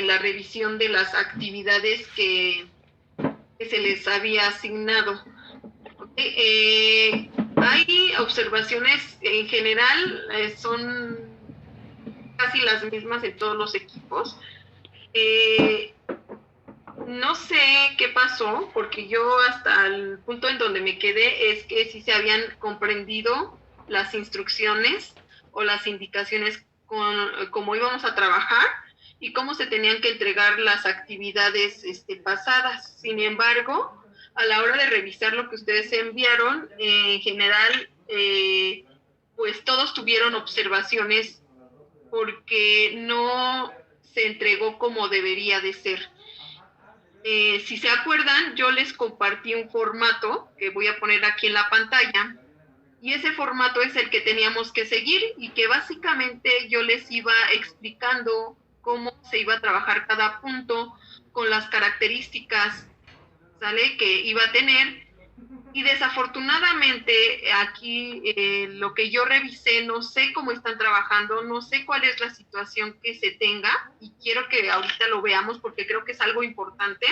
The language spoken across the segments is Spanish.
la revisión de las actividades que se les había asignado. Hay observaciones en general, son casi las mismas en todos los equipos. No sé qué pasó, porque yo hasta el punto en donde me quedé es que sí se habían comprendido las instrucciones o las indicaciones con cómo íbamos a trabajar y cómo se tenían que entregar las actividades pasadas. Sin embargo, a la hora de revisar lo que ustedes enviaron, en general, pues todos tuvieron observaciones porque no se entregó como debería de ser. Si se acuerdan, yo les compartí un formato que voy a poner aquí en la pantalla, y ese formato es el que teníamos que seguir y que básicamente yo les iba explicando cómo se iba a trabajar cada punto con las características, ¿sale?, que iba a tener. Y desafortunadamente aquí lo que yo revisé, no sé cómo están trabajando, no sé cuál es la situación que se tenga, y quiero que ahorita lo veamos porque creo que es algo importante.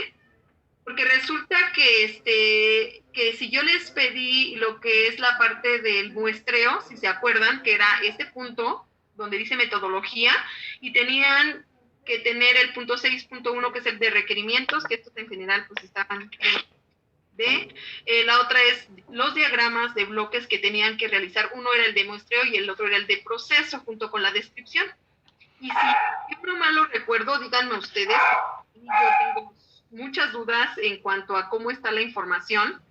Porque resulta que si yo les pedí lo que es la parte del muestreo, si se acuerdan, que era este punto donde dice metodología, y tenían que tener el punto 6.1, que es el de requerimientos, que estos en general pues estaban la otra es los diagramas de bloques que tenían que realizar. Uno era el de muestreo y el otro era el de proceso, junto con la descripción. Y si yo no mal lo recuerdo, díganme ustedes, yo tengo muchas dudas en cuanto a cómo está la información,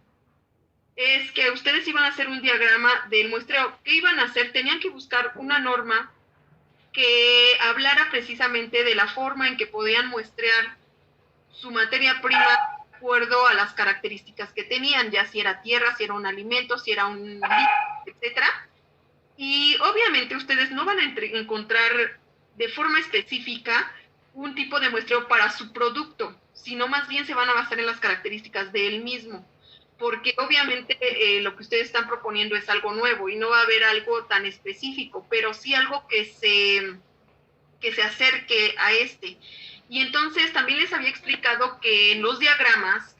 es que ustedes iban a hacer un diagrama del muestreo. ¿Qué iban a hacer? Tenían que buscar una norma que hablara precisamente de la forma en que podían muestrear su materia prima de acuerdo a las características que tenían, ya si era tierra, si era un alimento, si era un líquido, etcétera. Y obviamente ustedes no van a encontrar de forma específica un tipo de muestreo para su producto, sino más bien se van a basar en las características del mismo, porque obviamente lo que ustedes están proponiendo es algo nuevo y no va a haber algo tan específico, pero sí algo que se acerque a este. Y entonces también les había explicado que en los diagramas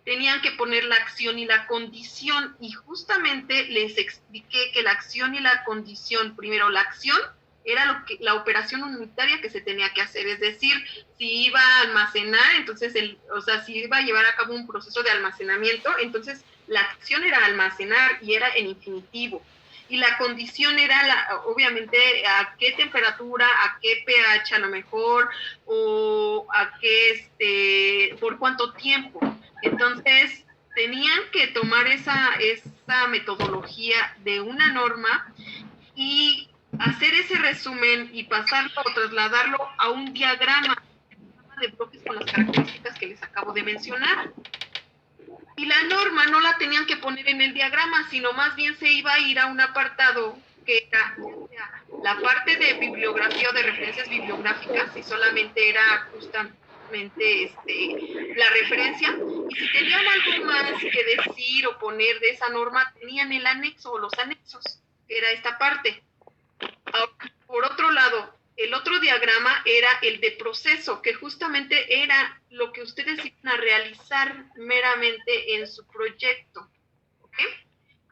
tenían que poner la acción y la condición, y justamente les expliqué que la acción y la condición, primero la acción era la operación unitaria que se tenía que hacer, es decir, si iba a almacenar, entonces, si iba a llevar a cabo un proceso de almacenamiento, entonces la acción era almacenar y era en infinitivo. Y la condición era, obviamente, a qué temperatura, a qué pH a lo mejor, o a qué, por cuánto tiempo. Entonces, tenían que tomar esa metodología de una norma y hacer ese resumen y pasarlo o trasladarlo a un diagrama de bloques con las características que les acabo de mencionar. Y la norma no la tenían que poner en el diagrama, sino más bien se iba a ir a un apartado que era la parte de bibliografía o de referencias bibliográficas, y solamente era justamente la referencia, y si tenían algo más que decir o poner de esa norma, tenían el anexo o los anexos, que era esta parte. Ahora, por otro lado, el otro diagrama era el de proceso, que justamente era lo que ustedes iban a realizar meramente en su proyecto. ¿Okay?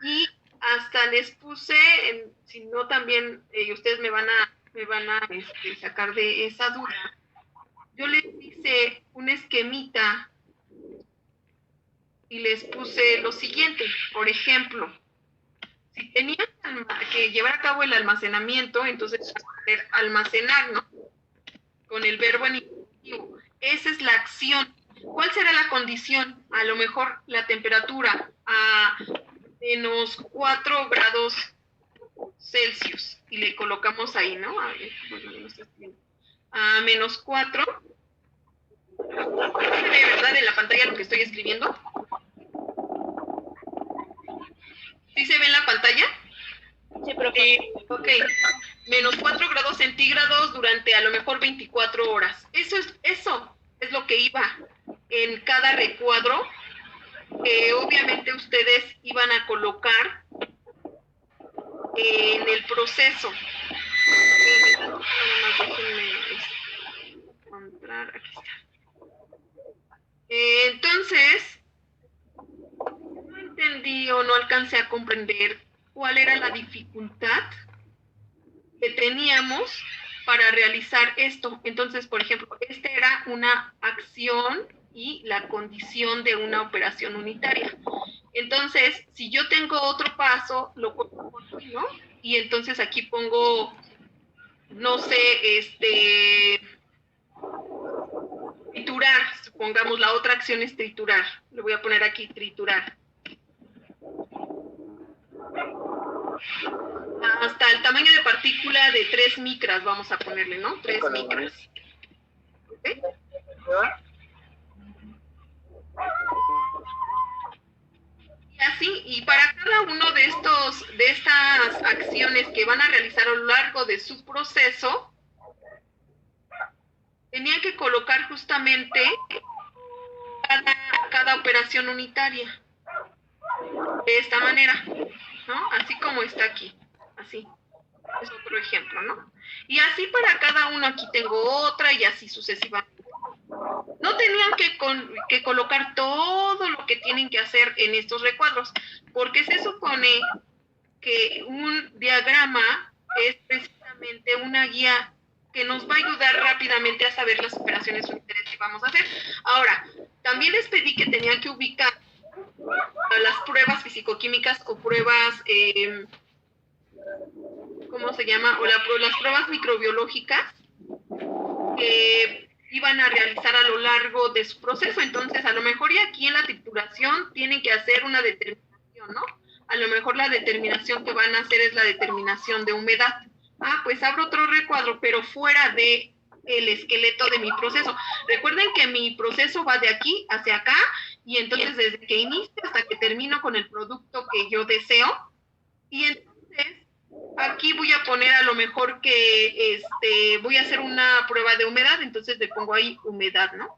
Y hasta les puse, si no también ustedes me van a sacar de esa duda, yo les hice un esquemita y les puse lo siguiente. Por ejemplo, si tenían que llevar a cabo el almacenamiento, entonces poner almacenar, ¿no? Con el verbo en infinitivo. Esa es la acción. ¿Cuál será la condición? A lo mejor la temperatura a menos 4 grados Celsius. Y le colocamos ahí, ¿no? A ver, a menos 4. ¿Se ve, verdad, en la pantalla lo que estoy escribiendo? ¿Sí se ve en la pantalla? Sí, profe. Ok. Menos 4 grados centígrados durante a lo mejor 24 horas. Eso es lo que iba en cada recuadro, que obviamente ustedes iban a colocar en el proceso. encontrar, aquí está. Entonces, no entendí o no alcancé a comprender cuál era la dificultad que teníamos para realizar esto. Entonces, por ejemplo, esta era una acción y la condición de una operación unitaria. Entonces, si yo tengo otro paso, lo pongo aquí, ¿no? Y entonces aquí pongo, no sé, triturar, supongamos la otra acción es triturar. Le voy a poner aquí triturar. Hasta el tamaño de partícula de 3 micras, vamos a ponerle, ¿no? 3 micras. ¿Okay? Y así, y para cada uno de estas acciones que van a realizar a lo largo de su proceso, tenían que colocar justamente cada operación unitaria. De esta manera, ¿no? Así como está aquí, así. Es otro ejemplo, ¿no? Y así para cada uno, aquí tengo otra y así sucesivamente. No tenían que colocar todo lo que tienen que hacer en estos recuadros, porque se supone que un diagrama es precisamente una guía que nos va a ayudar rápidamente a saber las operaciones unitarias que vamos a hacer. Ahora, también les pedí que tenían que ubicar las pruebas fisicoquímicas o pruebas, ¿cómo se llama? O las pruebas microbiológicas que iban a realizar a lo largo de su proceso. Entonces, a lo mejor y aquí en la trituración tienen que hacer una determinación, ¿no? A lo mejor la determinación que van a hacer es la determinación de humedad. Ah, pues abro otro recuadro, pero fuera de el esqueleto de mi proceso. Recuerden que mi proceso va de aquí hacia acá, y entonces desde que inicio hasta que termino con el producto que yo deseo. Y entonces aquí voy a poner a lo mejor que voy a hacer una prueba de humedad, entonces le pongo ahí humedad, ¿no?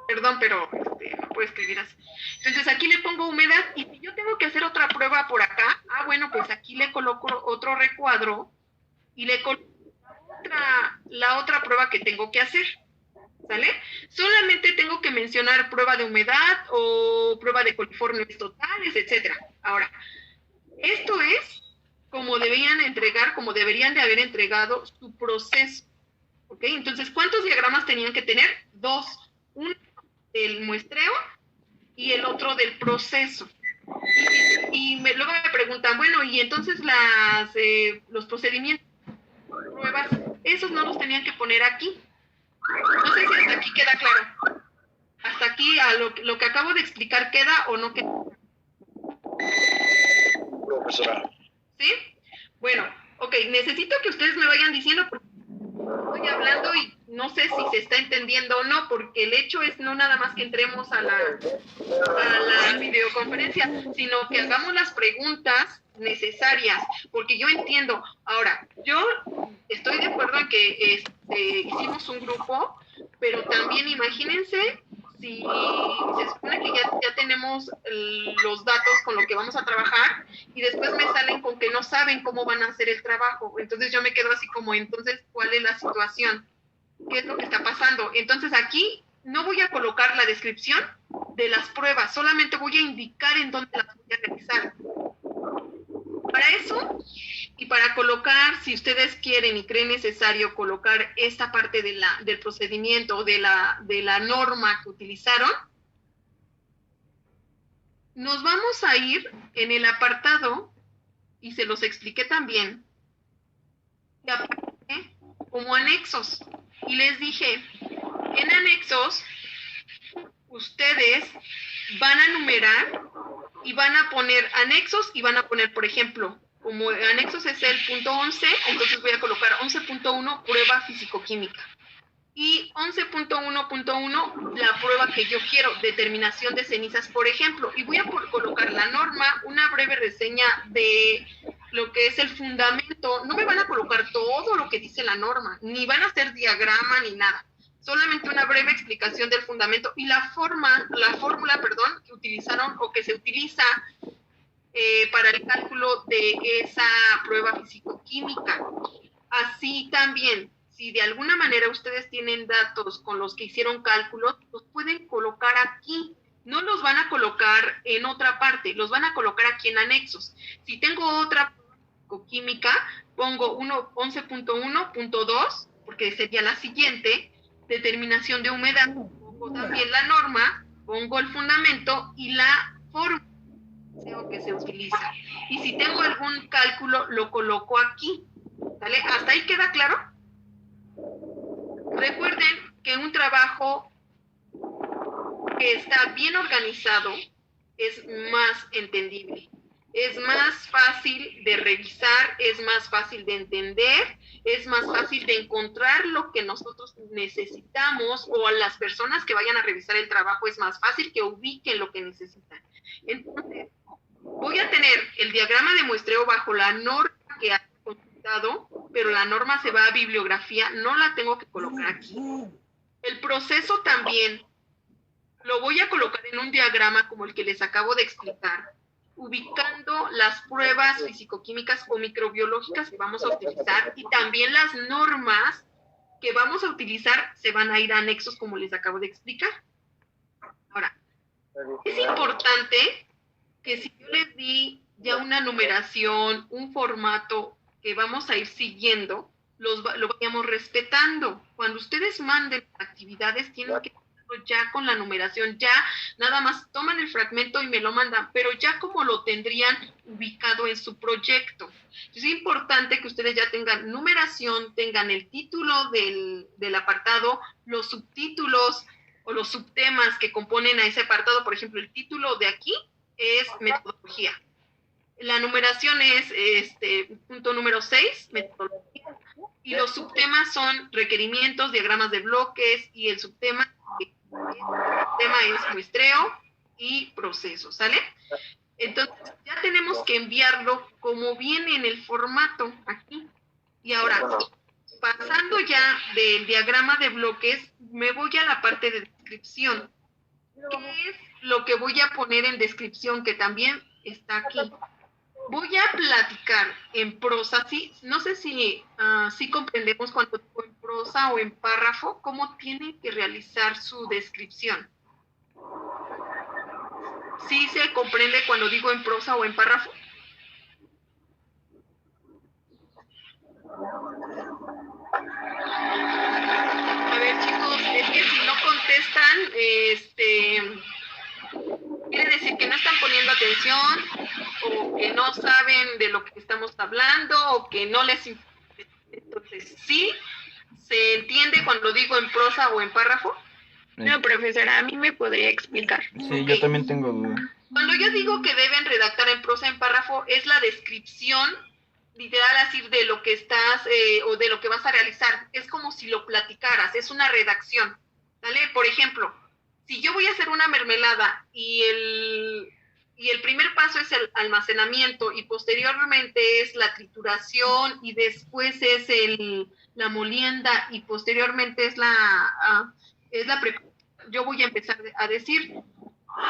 Perdón, pero no puedo escribir así. Entonces aquí le pongo humedad, y si yo tengo que hacer otra prueba por acá, bueno, pues aquí le coloco otro recuadro y le coloco la otra prueba que tengo que hacer. ¿Sale? Solamente tengo que mencionar prueba de humedad o prueba de coliformes totales, etcétera. Ahora, esto es como deberían de haber entregado su proceso. ¿Ok? Entonces, ¿cuántos diagramas tenían que tener? 2. Uno del muestreo y el otro del proceso. Y luego me preguntan, bueno, y entonces los procedimientos, pruebas, esos no los tenían que poner aquí. No sé si hasta aquí queda claro. Hasta aquí, a lo que acabo de explicar, ¿queda o no queda? Profesora. ¿Sí? Bueno, ok, necesito que ustedes me vayan diciendo, porque estoy hablando y no sé si se está entendiendo o no, porque el hecho es no nada más que entremos a la videoconferencia, sino que hagamos las preguntas necesarias, porque yo entiendo. Ahora, yo estoy de acuerdo en que hicimos un grupo, pero también imagínense si se supone que ya tenemos los datos con lo que vamos a trabajar, y después me salen con que no saben cómo van a hacer el trabajo. Entonces yo me quedo así como, entonces, ¿cuál es la situación? ¿Qué es lo que está pasando? Entonces aquí no voy a colocar la descripción de las pruebas, solamente voy a indicar en dónde las voy a realizar. Para eso, y para colocar, si ustedes quieren y creen necesario colocar esta parte del procedimiento o de la norma que utilizaron, nos vamos a ir en el apartado, y se los expliqué también, que aparece como anexos. Y les dije, en anexos, ustedes van a numerar y van a poner anexos y van a poner, por ejemplo, como anexos es el punto 11, entonces voy a colocar 11.1 prueba fisicoquímica. Y 11.1.1 la prueba que yo quiero, determinación de cenizas, por ejemplo. Y voy a colocar la norma, una breve reseña de lo que es el fundamento. No me van a colocar todo lo que dice la norma, ni van a hacer diagrama ni nada. Solamente una breve explicación del fundamento y la fórmula, que utilizaron o que se utiliza para el cálculo de esa prueba fisicoquímica. Así también, si de alguna manera ustedes tienen datos con los que hicieron cálculos, los pueden colocar aquí. No los van a colocar en otra parte, los van a colocar aquí en anexos. Si tengo otra química, pongo 11.1.2, porque sería la siguiente, determinación de humedad, pongo también la norma, pongo el fundamento y la fórmula que se utiliza. Y si tengo algún cálculo, lo coloco aquí. ¿Vale? ¿Hasta ahí queda claro? Recuerden que un trabajo que está bien organizado es más entendible, es más fácil de revisar, es más fácil de entender, es más fácil de encontrar lo que nosotros necesitamos, o a las personas que vayan a revisar el trabajo es más fácil que ubiquen lo que necesitan. Entonces, voy a tener el diagrama de muestreo bajo la norma que ha consultado, pero la norma se va a bibliografía, no la tengo que colocar aquí. El proceso también lo voy a colocar en un diagrama como el que les acabo de explicar, ubicando las pruebas fisicoquímicas o microbiológicas que vamos a utilizar, y también las normas que vamos a utilizar se van a ir a anexos como les acabo de explicar. Ahora, es importante que si yo les di ya una numeración, un formato que vamos a ir siguiendo, lo vayamos respetando. Cuando ustedes manden actividades, tienen que hacerlo ya con la numeración, ya nada más toman el fragmento y me lo mandan, pero ya como lo tendrían ubicado en su proyecto. Es importante que ustedes ya tengan numeración, tengan el título del apartado, los subtítulos o los subtemas que componen a ese apartado. Por ejemplo, el título de aquí es metodología. La numeración es punto número 6, metodología, y los subtemas son requerimientos, diagramas de bloques, y el subtema es muestreo y proceso, ¿sale? Entonces, ya tenemos que enviarlo como viene en el formato aquí. Y ahora, pasando ya del diagrama de bloques, me voy a la parte de descripción. ¿Qué es lo que voy a poner en descripción, que también está aquí? Voy a platicar en prosa, ¿sí? No sé si comprendemos cuando digo en prosa o en párrafo, cómo tiene que realizar su descripción. ¿Sí se comprende cuando digo en prosa o en párrafo? A ver, chicos, es que si no contestan, quiere decir que no están poniendo atención, o que no saben de lo que estamos hablando, o que no les importa. Entonces, ¿sí se entiende cuando digo en prosa o en párrafo? No, profesora, a mí me podría explicar. Sí, Okay. Yo también tengo duda. Cuando yo digo que deben redactar en prosa en párrafo, es la descripción literal, así, de lo que estás o de lo que vas a realizar. Es como si lo platicaras, es una redacción, ¿vale? Por ejemplo, si yo voy a hacer una mermelada y el primer paso es el almacenamiento, y posteriormente es la trituración, y después es la molienda, y posteriormente es la yo voy a empezar a decir: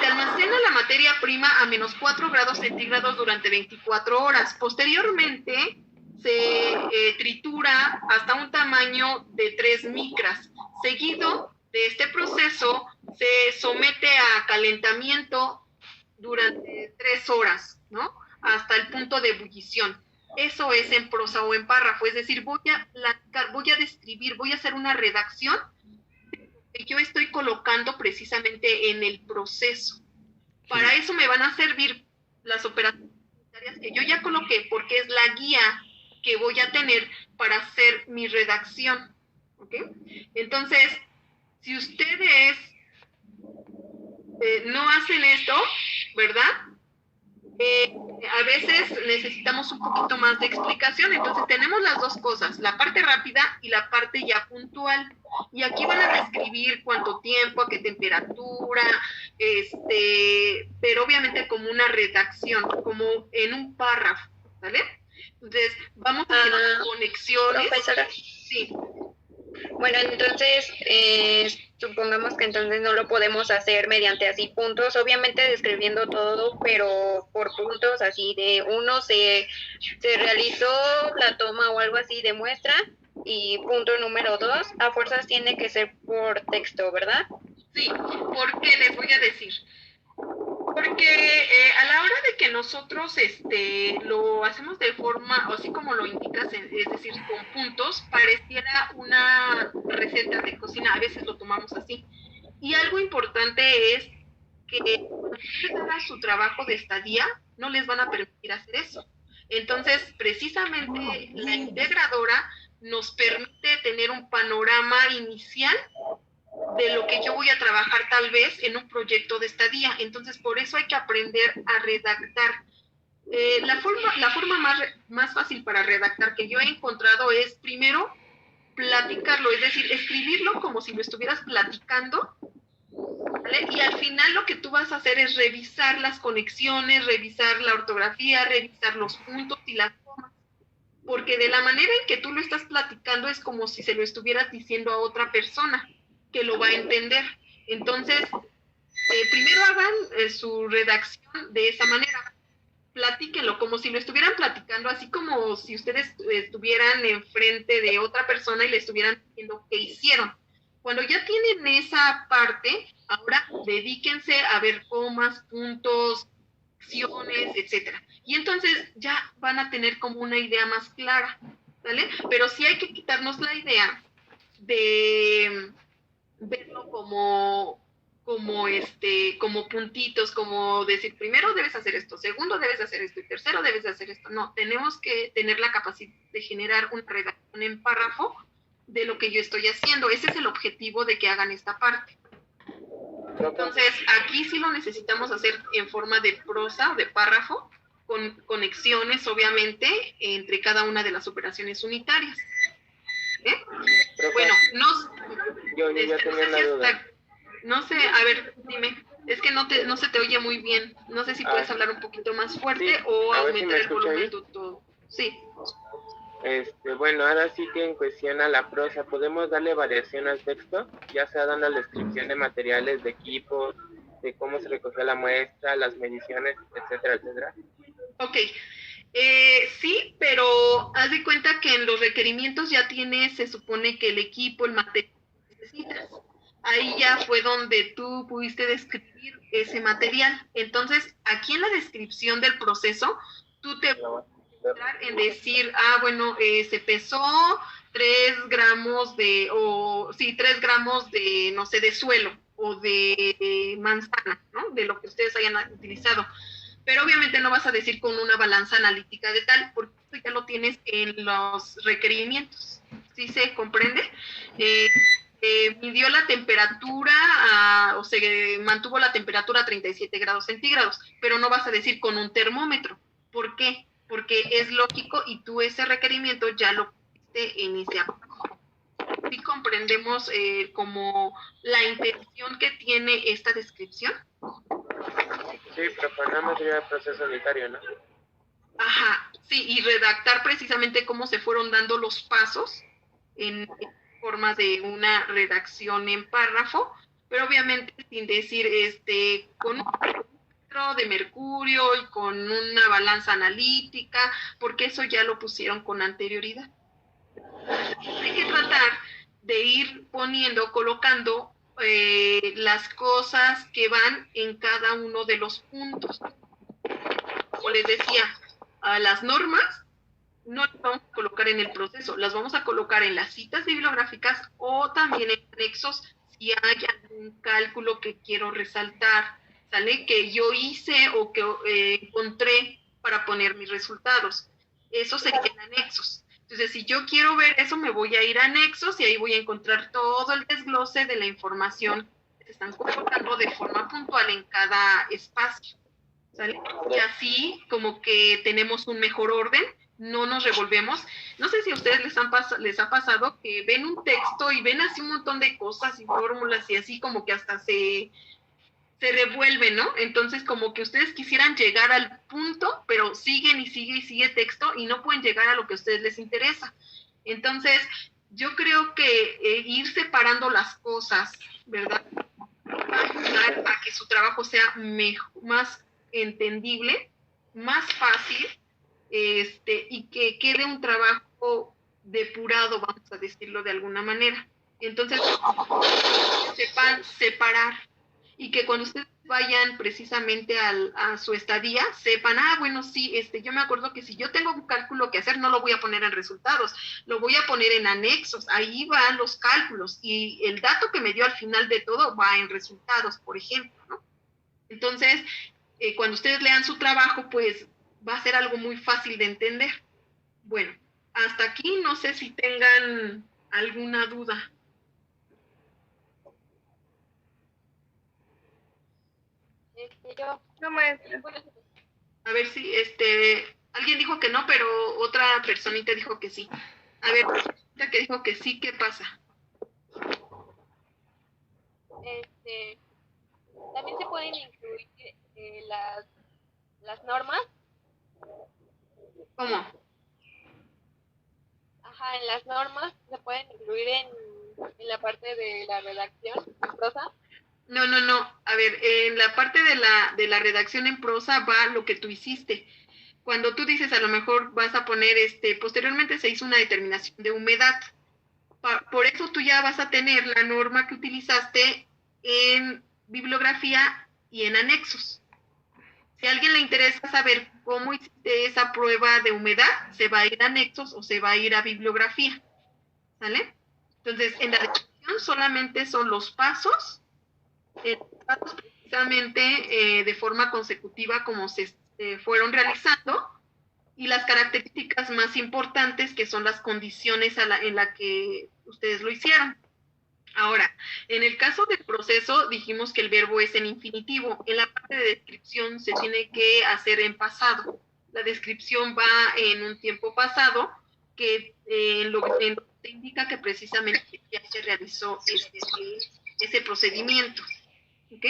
se almacena la materia prima a menos 4 grados centígrados durante 24 horas. Posteriormente se tritura hasta un tamaño de 3 micras. Seguido de este proceso se somete a calentamiento durante 3 horas, ¿no? Hasta el punto de ebullición. Eso es en prosa o en párrafo, es decir, voy a platicar, voy a describir, voy a hacer una redacción que yo estoy colocando precisamente en el proceso. Para eso me van a servir las operaciones que yo ya coloqué, porque es la guía que voy a tener para hacer mi redacción, ¿ok? Entonces, si ustedes no hacen esto, ¿verdad? A veces necesitamos un poquito más de explicación. Entonces tenemos las dos cosas, la parte rápida y la parte ya puntual. Y aquí van a describir cuánto tiempo, a qué temperatura, pero obviamente como una redacción, como en un párrafo, ¿vale? Entonces vamos a hacer conexiones. Profesora. Sí. Bueno, entonces, supongamos que entonces no lo podemos hacer mediante así puntos, obviamente describiendo todo, pero por puntos así de uno se realizó la toma o algo así de muestra, Y punto número 2, a fuerzas tiene que ser por texto, ¿verdad? Sí, porque les voy a decir, porque a la hora de que nosotros lo hacemos de forma, así como lo indicas, es decir, con puntos, pareciera una receta de cocina, a veces lo tomamos así. Y algo importante es que cuando ustedes hagan su trabajo de estadía, no les van a permitir hacer eso. Entonces, precisamente la integradora nos permite tener un panorama inicial de lo que yo voy a trabajar tal vez en un proyecto de estadía. Entonces, por eso hay que aprender a redactar. La forma más fácil para redactar que yo he encontrado es primero platicarlo, es decir, escribirlo como si lo estuvieras platicando, ¿vale? Y al final lo que tú vas a hacer es revisar las conexiones, revisar la ortografía, revisar los puntos y las comas, porque de la manera en que tú lo estás platicando es como si se lo estuvieras diciendo a otra persona que lo va a entender. Entonces, primero hagan su redacción de esa manera, platíquenlo como si lo estuvieran platicando, así como si ustedes estuvieran enfrente de otra persona y le estuvieran diciendo qué hicieron. Cuando ya tienen esa parte, ahora dedíquense a ver comas, puntos, acciones, etcétera. Y entonces ya van a tener como una idea más clara, ¿vale? Pero sí hay que quitarnos la idea de verlo como puntitos, como decir, primero debes hacer esto, segundo debes hacer esto y tercero debes de hacer esto. No, tenemos que tener la capacidad de generar una redacción en párrafo de lo que yo estoy haciendo. Ese es el objetivo de que hagan esta parte. Entonces, aquí sí lo necesitamos hacer en forma de prosa o de párrafo, con conexiones, obviamente, entre cada una de las operaciones unitarias. Bueno, yo ya tenía una duda. No sé, a ver, dime. Es que no se te oye muy bien. No sé si puedes hablar un poquito más fuerte sí, o aumentar si el volumen de todo. Sí. Bueno, ahora sí que en cuestión a la prosa, ¿podemos darle variación al texto? Ya sea dando la descripción de materiales, de equipos, de cómo se recogió la muestra, las mediciones, etcétera, etcétera. Ok. Sí, pero haz de cuenta que en los requerimientos ya tienes, se supone que el equipo, el material que necesitas. Ahí ya fue donde tú pudiste describir ese material. Entonces, aquí en la descripción del proceso, tú te vas a centrar en decir, bueno, se pesó 3 gramos 3 gramos de, no sé, de suelo o de manzana, ¿no? De lo que ustedes hayan utilizado. Pero obviamente no vas a decir con una balanza analítica de tal, porque eso ya lo tienes en los requerimientos. ¿Sí se comprende? Midió la temperatura, o se mantuvo la temperatura a 37 grados centígrados, pero no vas a decir con un termómetro. ¿Por qué? Porque es lógico y tú ese requerimiento ya lo pusiste en ese abajo. ¿Sí comprendemos como la intención que tiene esta descripción? Sí, pero para nada más sería el proceso unitario, ¿no? Ajá, sí, y redactar precisamente cómo se fueron dando los pasos en forma de una redacción en párrafo, pero obviamente sin decir con un termómetro de mercurio y con una balanza analítica, porque eso ya lo pusieron con anterioridad. Hay que tratar de ir colocando las cosas que van en cada uno de los puntos. Como les decía, a las normas no las vamos a colocar en el proceso, las vamos a colocar en las citas bibliográficas o también en anexos si hay algún cálculo que quiero resaltar, ¿sale? Que yo hice o que encontré para poner mis resultados. Eso serían anexos. Entonces, si yo quiero ver eso, me voy a ir a anexos y ahí voy a encontrar todo el desglose de la información que se están colocando de forma puntual en cada espacio. ¿Sale? Y así como que tenemos un mejor orden, no nos revolvemos. No sé si a ustedes les ha pasado que ven un texto y ven así un montón de cosas y fórmulas y así como que hasta se revuelven, ¿no? Entonces como que ustedes quisieran llegar al punto, pero siguen y sigue texto y no pueden llegar a lo que a ustedes les interesa. Entonces, yo creo que ir separando las cosas, ¿verdad? Va a ayudar a que su trabajo sea más entendible, más fácil, y que quede un trabajo depurado, vamos a decirlo de alguna manera. Entonces, sepan separar y que cuando ustedes vayan precisamente a su estadía, sepan, bueno, sí, yo me acuerdo que si yo tengo un cálculo que hacer, no lo voy a poner en resultados, lo voy a poner en anexos, ahí van los cálculos, y el dato que me dio al final de todo va en resultados, por ejemplo, ¿no? Entonces, cuando ustedes lean su trabajo, pues va a ser algo muy fácil de entender. Bueno, hasta aquí no sé si tengan alguna duda. Yo, no, maestra. A ver si, alguien dijo que no, pero otra personita dijo que sí. A ver, que dijo que sí, ¿qué pasa? También se pueden incluir las normas. ¿Cómo? Ajá, en las normas se pueden incluir en la parte de la redacción en prosa. No. A ver, en la parte de la redacción en prosa va lo que tú hiciste. Cuando tú dices, a lo mejor vas a poner, posteriormente se hizo una determinación de humedad. Por eso tú ya vas a tener la norma que utilizaste en bibliografía y en anexos. Si a alguien le interesa saber cómo hiciste esa prueba de humedad, se va a ir a anexos o se va a ir a bibliografía. ¿Sale? Entonces, en la descripción solamente son los pasos precisamente de forma consecutiva como se fueron realizando, y las características más importantes, que son las condiciones en la que ustedes lo hicieron. Ahora, en el caso del proceso, dijimos que el verbo es en infinitivo. En la parte de descripción se tiene que hacer en pasado. La descripción va en un tiempo pasado, que lo que te indica que precisamente ya se realizó ese procedimiento. ¿Ok?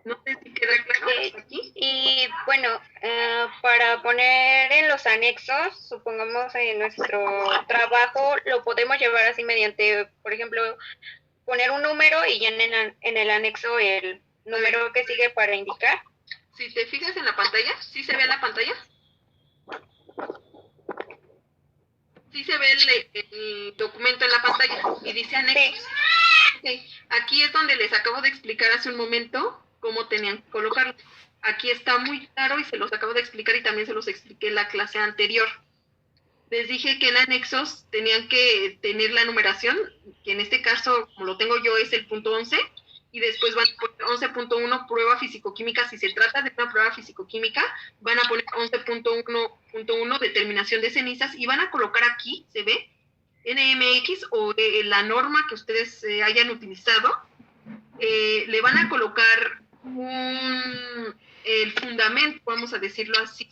No sé si queda claro hasta aquí. Y bueno, para poner en los anexos, supongamos en nuestro trabajo, lo podemos llevar así mediante, por ejemplo, poner un número y ya en el anexo el número que sigue para indicar. Si te fijas en la pantalla, ¿sí se ve en la pantalla? Sí se ve el documento en la pantalla y dice anexos. Sí. Okay. Aquí es donde les acabo de explicar hace un momento cómo tenían que colocarlo. Aquí está muy claro y se los acabo de explicar, y también se los expliqué en la clase anterior. Les dije que en anexos tenían que tener la numeración, que en este caso, como lo tengo yo, es el punto 11, y después van a poner 11.1 prueba fisicoquímica. Si se trata de una prueba fisicoquímica, van a poner 11.1.1 determinación de cenizas, y van a colocar aquí, ¿se ve? NMX o la norma que ustedes hayan utilizado. Le van a colocar el fundamento, vamos a decirlo así,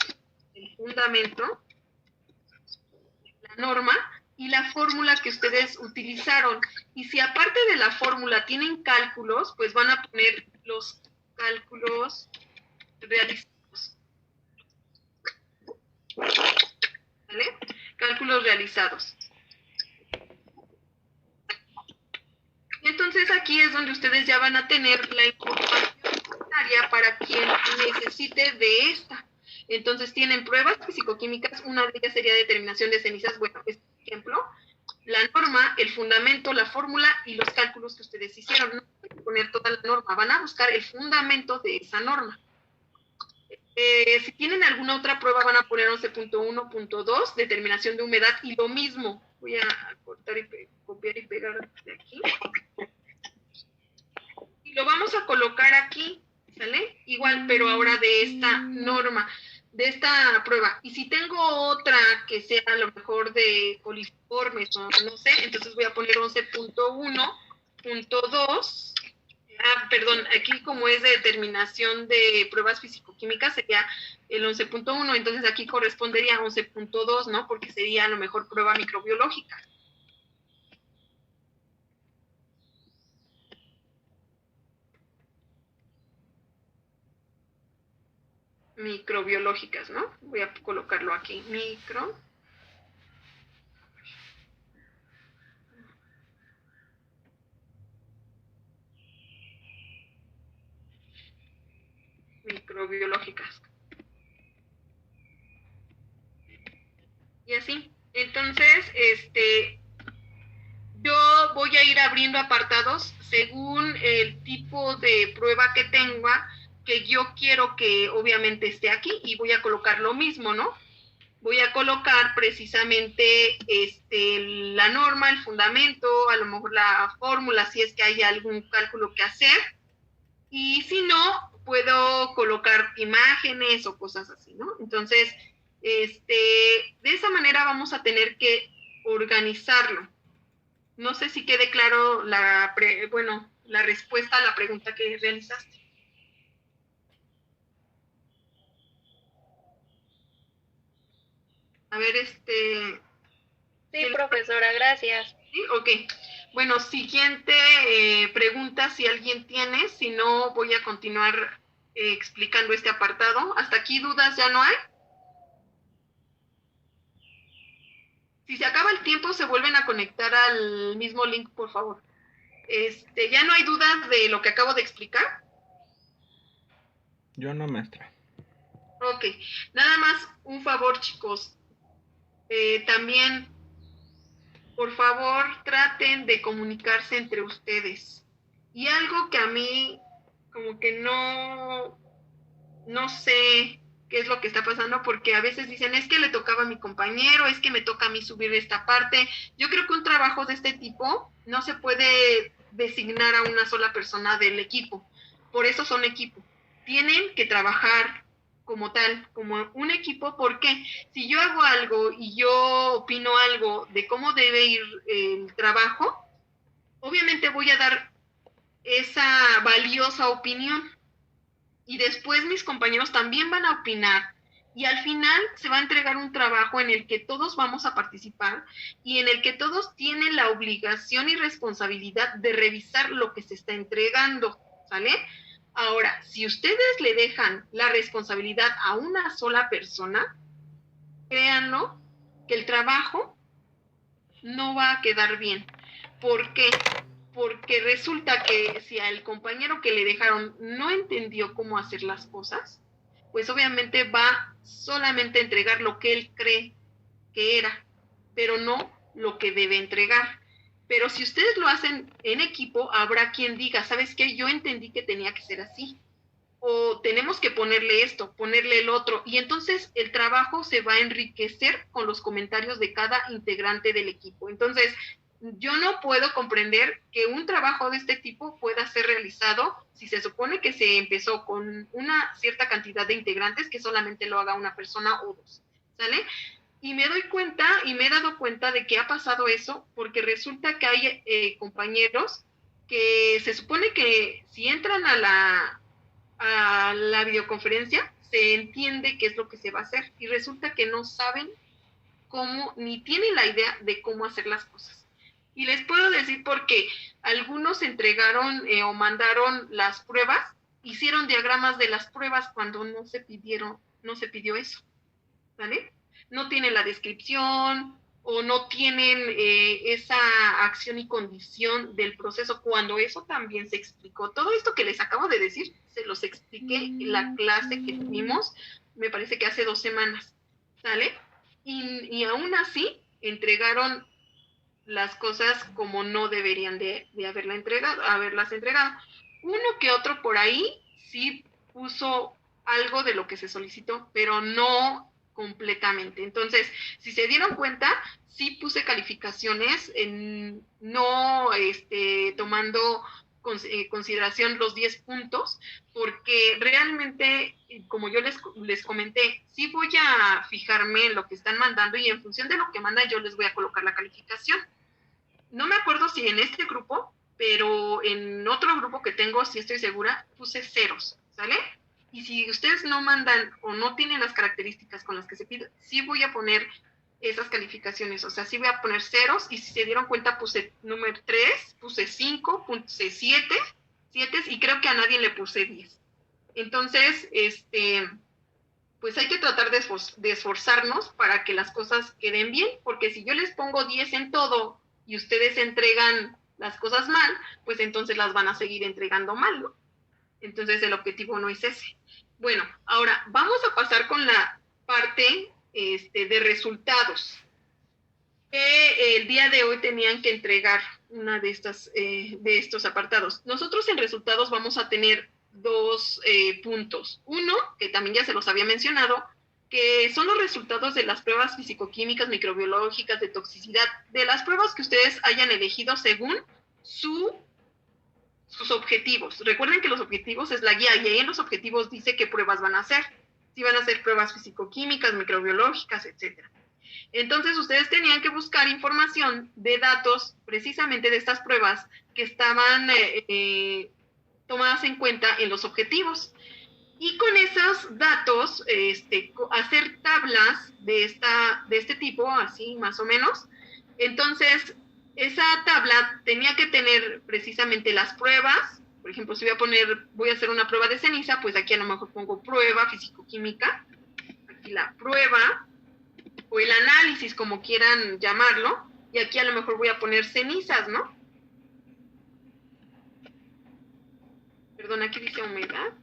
el fundamento, la norma y la fórmula que ustedes utilizaron. Y si aparte de la fórmula tienen cálculos, pues van a poner los cálculos realizados. ¿Vale? Cálculos realizados. Entonces aquí es donde ustedes ya van a tener la información necesaria para quien necesite de esta. Entonces tienen pruebas fisicoquímicas, una de ellas sería determinación de cenizas. Bueno, este ejemplo, la norma, el fundamento, la fórmula y los cálculos que ustedes hicieron. No van a poner toda la norma, van a buscar el fundamento de esa norma. Si tienen alguna otra prueba, van a poner 11.1.2, determinación de humedad, y lo mismo. Voy a cortar y copiar y pegar de aquí. Y lo vamos a colocar aquí, ¿sale? Igual, pero ahora de esta norma, de esta prueba. Y si tengo otra que sea a lo mejor de coliformes o no sé, entonces voy a poner 11.1.2. Perdón, aquí como es de determinación de pruebas fisicoquímicas sería el 11.1, entonces aquí correspondería a 11.2, ¿no? Porque sería a lo mejor prueba microbiológica. Microbiológicas, ¿no? Voy a colocarlo aquí, microbiológicas. Y así, entonces, yo voy a ir abriendo apartados según el tipo de prueba que tenga, que yo quiero que obviamente esté aquí, y voy a colocar lo mismo, ¿no? Voy a colocar precisamente la norma, el fundamento, a lo mejor la fórmula, si es que hay algún cálculo que hacer, y si no, puedo colocar imágenes o cosas así, ¿no? Entonces, de esa manera vamos a tener que organizarlo. No sé si quede claro la respuesta a la pregunta que realizaste. A ver, Sí, profesora, gracias. ¿sí? Ok. Bueno, siguiente pregunta, si alguien tiene, si no, voy a continuar explicando este apartado. ¿Hasta aquí dudas ya no hay? Si se acaba el tiempo, se vuelven a conectar al mismo link, por favor. ¿Ya no hay dudas de lo que acabo de explicar? Yo no, maestra. Ok. Nada más un favor, chicos. También, por favor, traten de comunicarse entre ustedes. Y algo que a mí, como que no sé qué es lo que está pasando, porque a veces dicen, es que le tocaba a mi compañero, es que me toca a mí subir esta parte. Yo creo que un trabajo de este tipo no se puede designar a una sola persona del equipo. Por eso son equipo. Tienen que trabajar como tal, como un equipo, porque si yo hago algo y yo opino algo de cómo debe ir el trabajo, obviamente voy a dar esa valiosa opinión, y después mis compañeros también van a opinar, y al final se va a entregar un trabajo en el que todos vamos a participar y en el que todos tienen la obligación y responsabilidad de revisar lo que se está entregando, ¿sale? Ahora, si ustedes le dejan la responsabilidad a una sola persona, créanlo, que el trabajo no va a quedar bien. ¿Por qué? Porque resulta que si al compañero que le dejaron no entendió cómo hacer las cosas, pues obviamente va solamente a entregar lo que él cree que era, pero no lo que debe entregar. Pero si ustedes lo hacen en equipo, habrá quien diga, ¿sabes qué? Yo entendí que tenía que ser así. O tenemos que ponerle esto, ponerle el otro. Y entonces el trabajo se va a enriquecer con los comentarios de cada integrante del equipo. Entonces, yo no puedo comprender que un trabajo de este tipo pueda ser realizado si se supone que se empezó con una cierta cantidad de integrantes, que solamente lo haga una persona o dos, ¿sale? Y me doy cuenta y me he dado cuenta de que ha pasado eso, porque resulta que hay compañeros que se supone que si entran a la videoconferencia, se entiende qué es lo que se va a hacer, y resulta que no saben cómo, ni tienen la idea de cómo hacer las cosas. Y les puedo decir porque algunos entregaron o mandaron las pruebas, hicieron diagramas de las pruebas cuando no se pidió eso, ¿vale? No tienen la descripción o no tienen esa acción y condición del proceso, cuando eso también se explicó. Todo esto que les acabo de decir, se los expliqué en la clase que tuvimos, me parece que hace 2 semanas, ¿sale? Y aún así entregaron las cosas como no deberían de haberlas entregado. Uno que otro por ahí sí puso algo de lo que se solicitó, pero no completamente. Entonces, si se dieron cuenta, sí puse calificaciones no tomando consideración los 10 puntos, porque realmente, como yo les comenté, sí voy a fijarme en lo que están mandando, y en función de lo que mandan yo les voy a colocar la calificación. No me acuerdo si en este grupo, pero en otro grupo que tengo, sí estoy segura, puse ceros, ¿sale? Y si ustedes no mandan o no tienen las características con las que se pide, sí voy a poner esas calificaciones, o sea, sí voy a poner ceros, y si se dieron cuenta puse número 3, puse 5, puse 7, y creo que a nadie le puse 10. Entonces, pues hay que tratar de esforzarnos para que las cosas queden bien, porque si yo les pongo 10 en todo y ustedes entregan las cosas mal, pues entonces las van a seguir entregando mal, ¿no? Entonces el objetivo no es ese. Bueno, ahora vamos a pasar con la parte de resultados. que el día de hoy tenían que entregar una de estos apartados. Nosotros en resultados vamos a tener dos puntos. Uno, que también ya se los había mencionado, que son los resultados de las pruebas fisicoquímicas, microbiológicas, de toxicidad, de las pruebas que ustedes hayan elegido según sus objetivos. Recuerden que los objetivos es la guía y ahí en los objetivos dice qué pruebas van a hacer. Si van a hacer pruebas fisicoquímicas, microbiológicas, etcétera. Entonces, ustedes tenían que buscar información de datos precisamente de estas pruebas que estaban tomadas en cuenta en los objetivos. Y con esos datos, hacer tablas de este tipo, así más o menos. Entonces, esa tabla tenía que tener precisamente las pruebas. Por ejemplo, si voy a hacer una prueba de ceniza, pues aquí a lo mejor pongo prueba físico-química. Aquí la prueba, o el análisis, como quieran llamarlo, y aquí a lo mejor voy a poner cenizas, ¿no? Perdón, aquí dice humedad,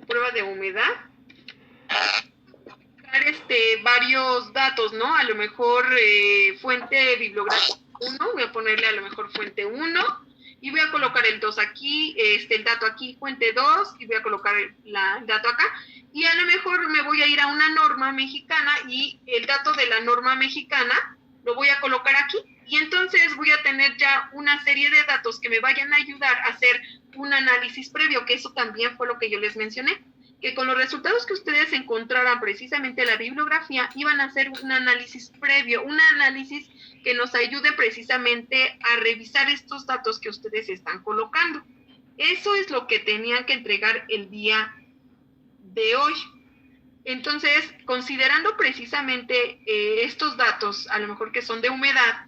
prueba de humedad. Varios datos, ¿no? A lo mejor fuente bibliográfica 1, voy a ponerle a lo mejor fuente 1, y voy a colocar el 2 aquí, el dato aquí, fuente 2, y voy a colocar el dato acá, y a lo mejor me voy a ir a una norma mexicana, y el dato de la norma mexicana lo voy a colocar aquí, y entonces voy a tener ya una serie de datos que me vayan a ayudar a hacer un análisis previo, que eso también fue lo que yo les mencioné, que con los resultados que ustedes encontraran precisamente en la bibliografía, iban a hacer un análisis previo, un análisis que nos ayude precisamente a revisar estos datos que ustedes están colocando. Eso es lo que tenían que entregar el día de hoy. Entonces, considerando precisamente estos datos, a lo mejor que son de humedad,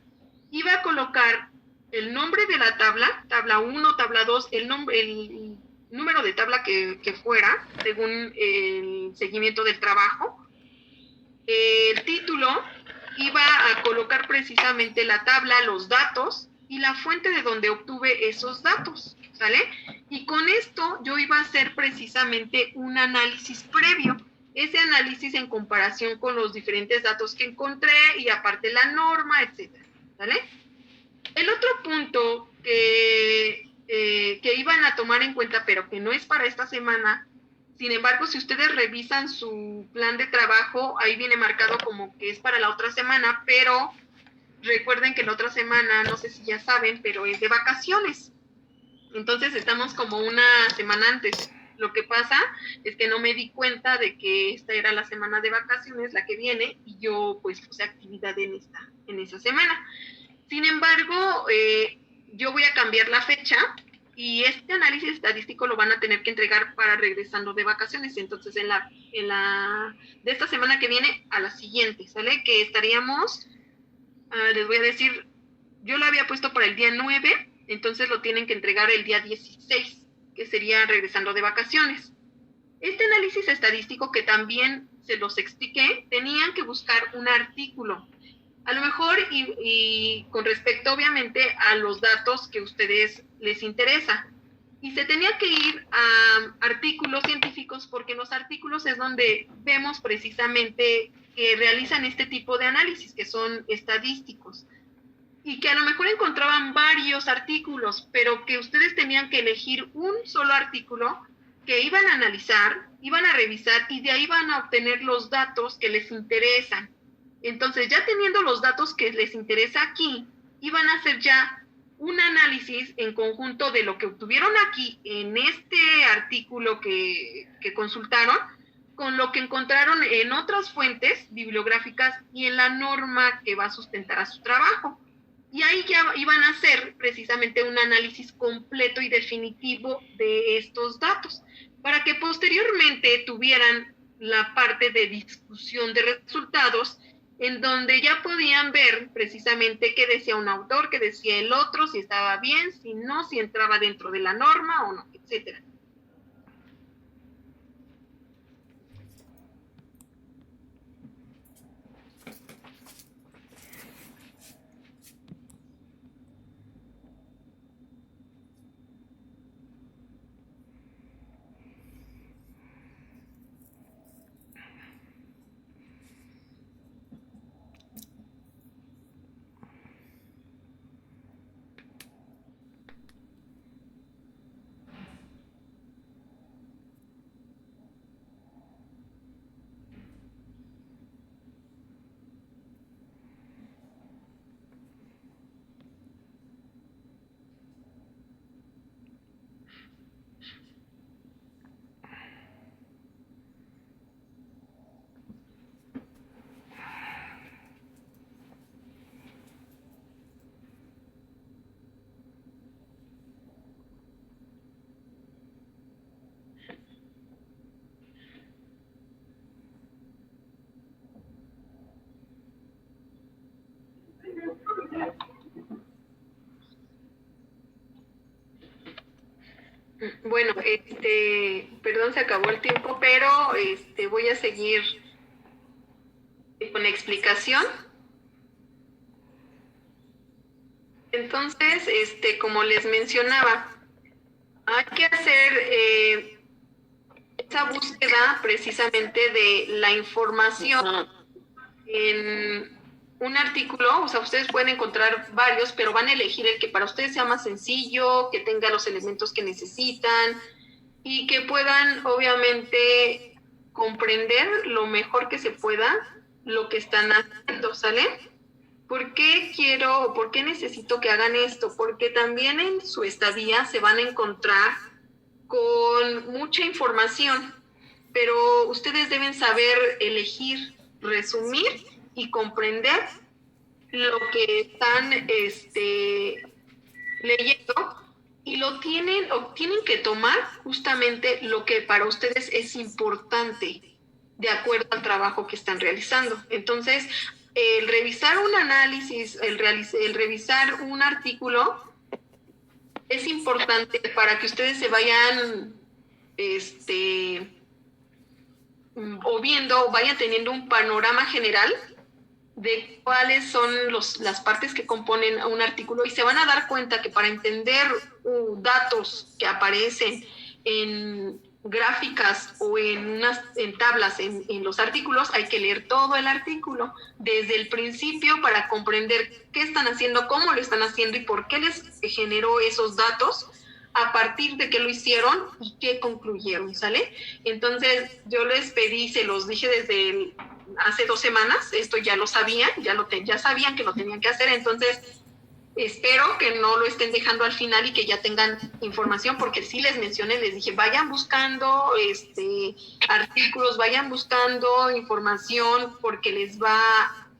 iba a colocar el nombre de la tabla 1, tabla 2, el número de tabla que fuera, según el seguimiento del trabajo. El título, iba a colocar precisamente la tabla, los datos y la fuente de donde obtuve esos datos, ¿sale? Y con esto yo iba a hacer precisamente un análisis previo, ese análisis en comparación con los diferentes datos que encontré y aparte la norma, etcétera, ¿sale? El otro punto que iban a tomar en cuenta, pero que no es para esta semana, sin embargo, si ustedes revisan su plan de trabajo, ahí viene marcado como que es para la otra semana, pero recuerden que la otra semana, no sé si ya saben, pero es de vacaciones. Entonces estamos como una semana antes. Lo que pasa es que no me di cuenta de que esta era la semana de vacaciones, la que viene, y yo pues puse actividad en esa semana. Sin embargo, yo voy a cambiar la fecha y este análisis estadístico lo van a tener que entregar para regresando de vacaciones. Entonces, de esta semana que viene a la siguiente, ¿sale? Que estaríamos, les voy a decir, yo lo había puesto para el día 9, entonces lo tienen que entregar el día 16, que sería regresando de vacaciones. Este análisis estadístico que también se los expliqué, tenían que buscar un artículo. A lo mejor y con respecto obviamente a los datos que a ustedes les interesa. Y se tenía que ir a artículos científicos porque en los artículos es donde vemos precisamente que realizan este tipo de análisis, que son estadísticos. Y que a lo mejor encontraban varios artículos, pero que ustedes tenían que elegir un solo artículo que iban a analizar, iban a revisar y de ahí van a obtener los datos que les interesan. Entonces, ya teniendo los datos que les interesa aquí, iban a hacer ya un análisis en conjunto de lo que obtuvieron aquí en este artículo que consultaron, con lo que encontraron en otras fuentes bibliográficas y en la norma que va a sustentar a su trabajo. Y ahí ya iban a hacer precisamente un análisis completo y definitivo de estos datos, para que posteriormente tuvieran la parte de discusión de resultados, en donde ya podían ver precisamente qué decía un autor, qué decía el otro, si estaba bien, si no, si entraba dentro de la norma o no, etcétera. Bueno, perdón, se acabó el tiempo, pero voy a seguir con la explicación. Entonces, como les mencionaba, hay que hacer esa búsqueda precisamente de la información en un artículo. O sea, ustedes pueden encontrar varios, pero van a elegir el que para ustedes sea más sencillo, que tenga los elementos que necesitan y que puedan, obviamente, comprender lo mejor que se pueda lo que están haciendo, ¿sale? ¿Por qué quiero o por qué necesito que hagan esto? Porque también en su estadía se van a encontrar con mucha información, pero ustedes deben saber elegir, resumir y comprender lo que están leyendo, y lo tienen o tienen que tomar justamente lo que para ustedes es importante de acuerdo al trabajo que están realizando. Entonces, el revisar un análisis, el revisar un artículo es importante para que ustedes se vayan o viendo o vayan teniendo un panorama general de cuáles son las partes que componen un artículo, y se van a dar cuenta que para entender datos que aparecen en gráficas o en tablas en los artículos, hay que leer todo el artículo desde el principio para comprender qué están haciendo, cómo lo están haciendo y por qué les generó esos datos, a partir de qué lo hicieron y qué concluyeron, ¿sale? Entonces yo les pedí, se los dije desde hace 2 semanas, esto ya lo sabían, ya sabían que lo tenían que hacer. Entonces espero que no lo estén dejando al final y que ya tengan información, porque sí les mencioné, les dije, vayan buscando artículos, vayan buscando información, porque les va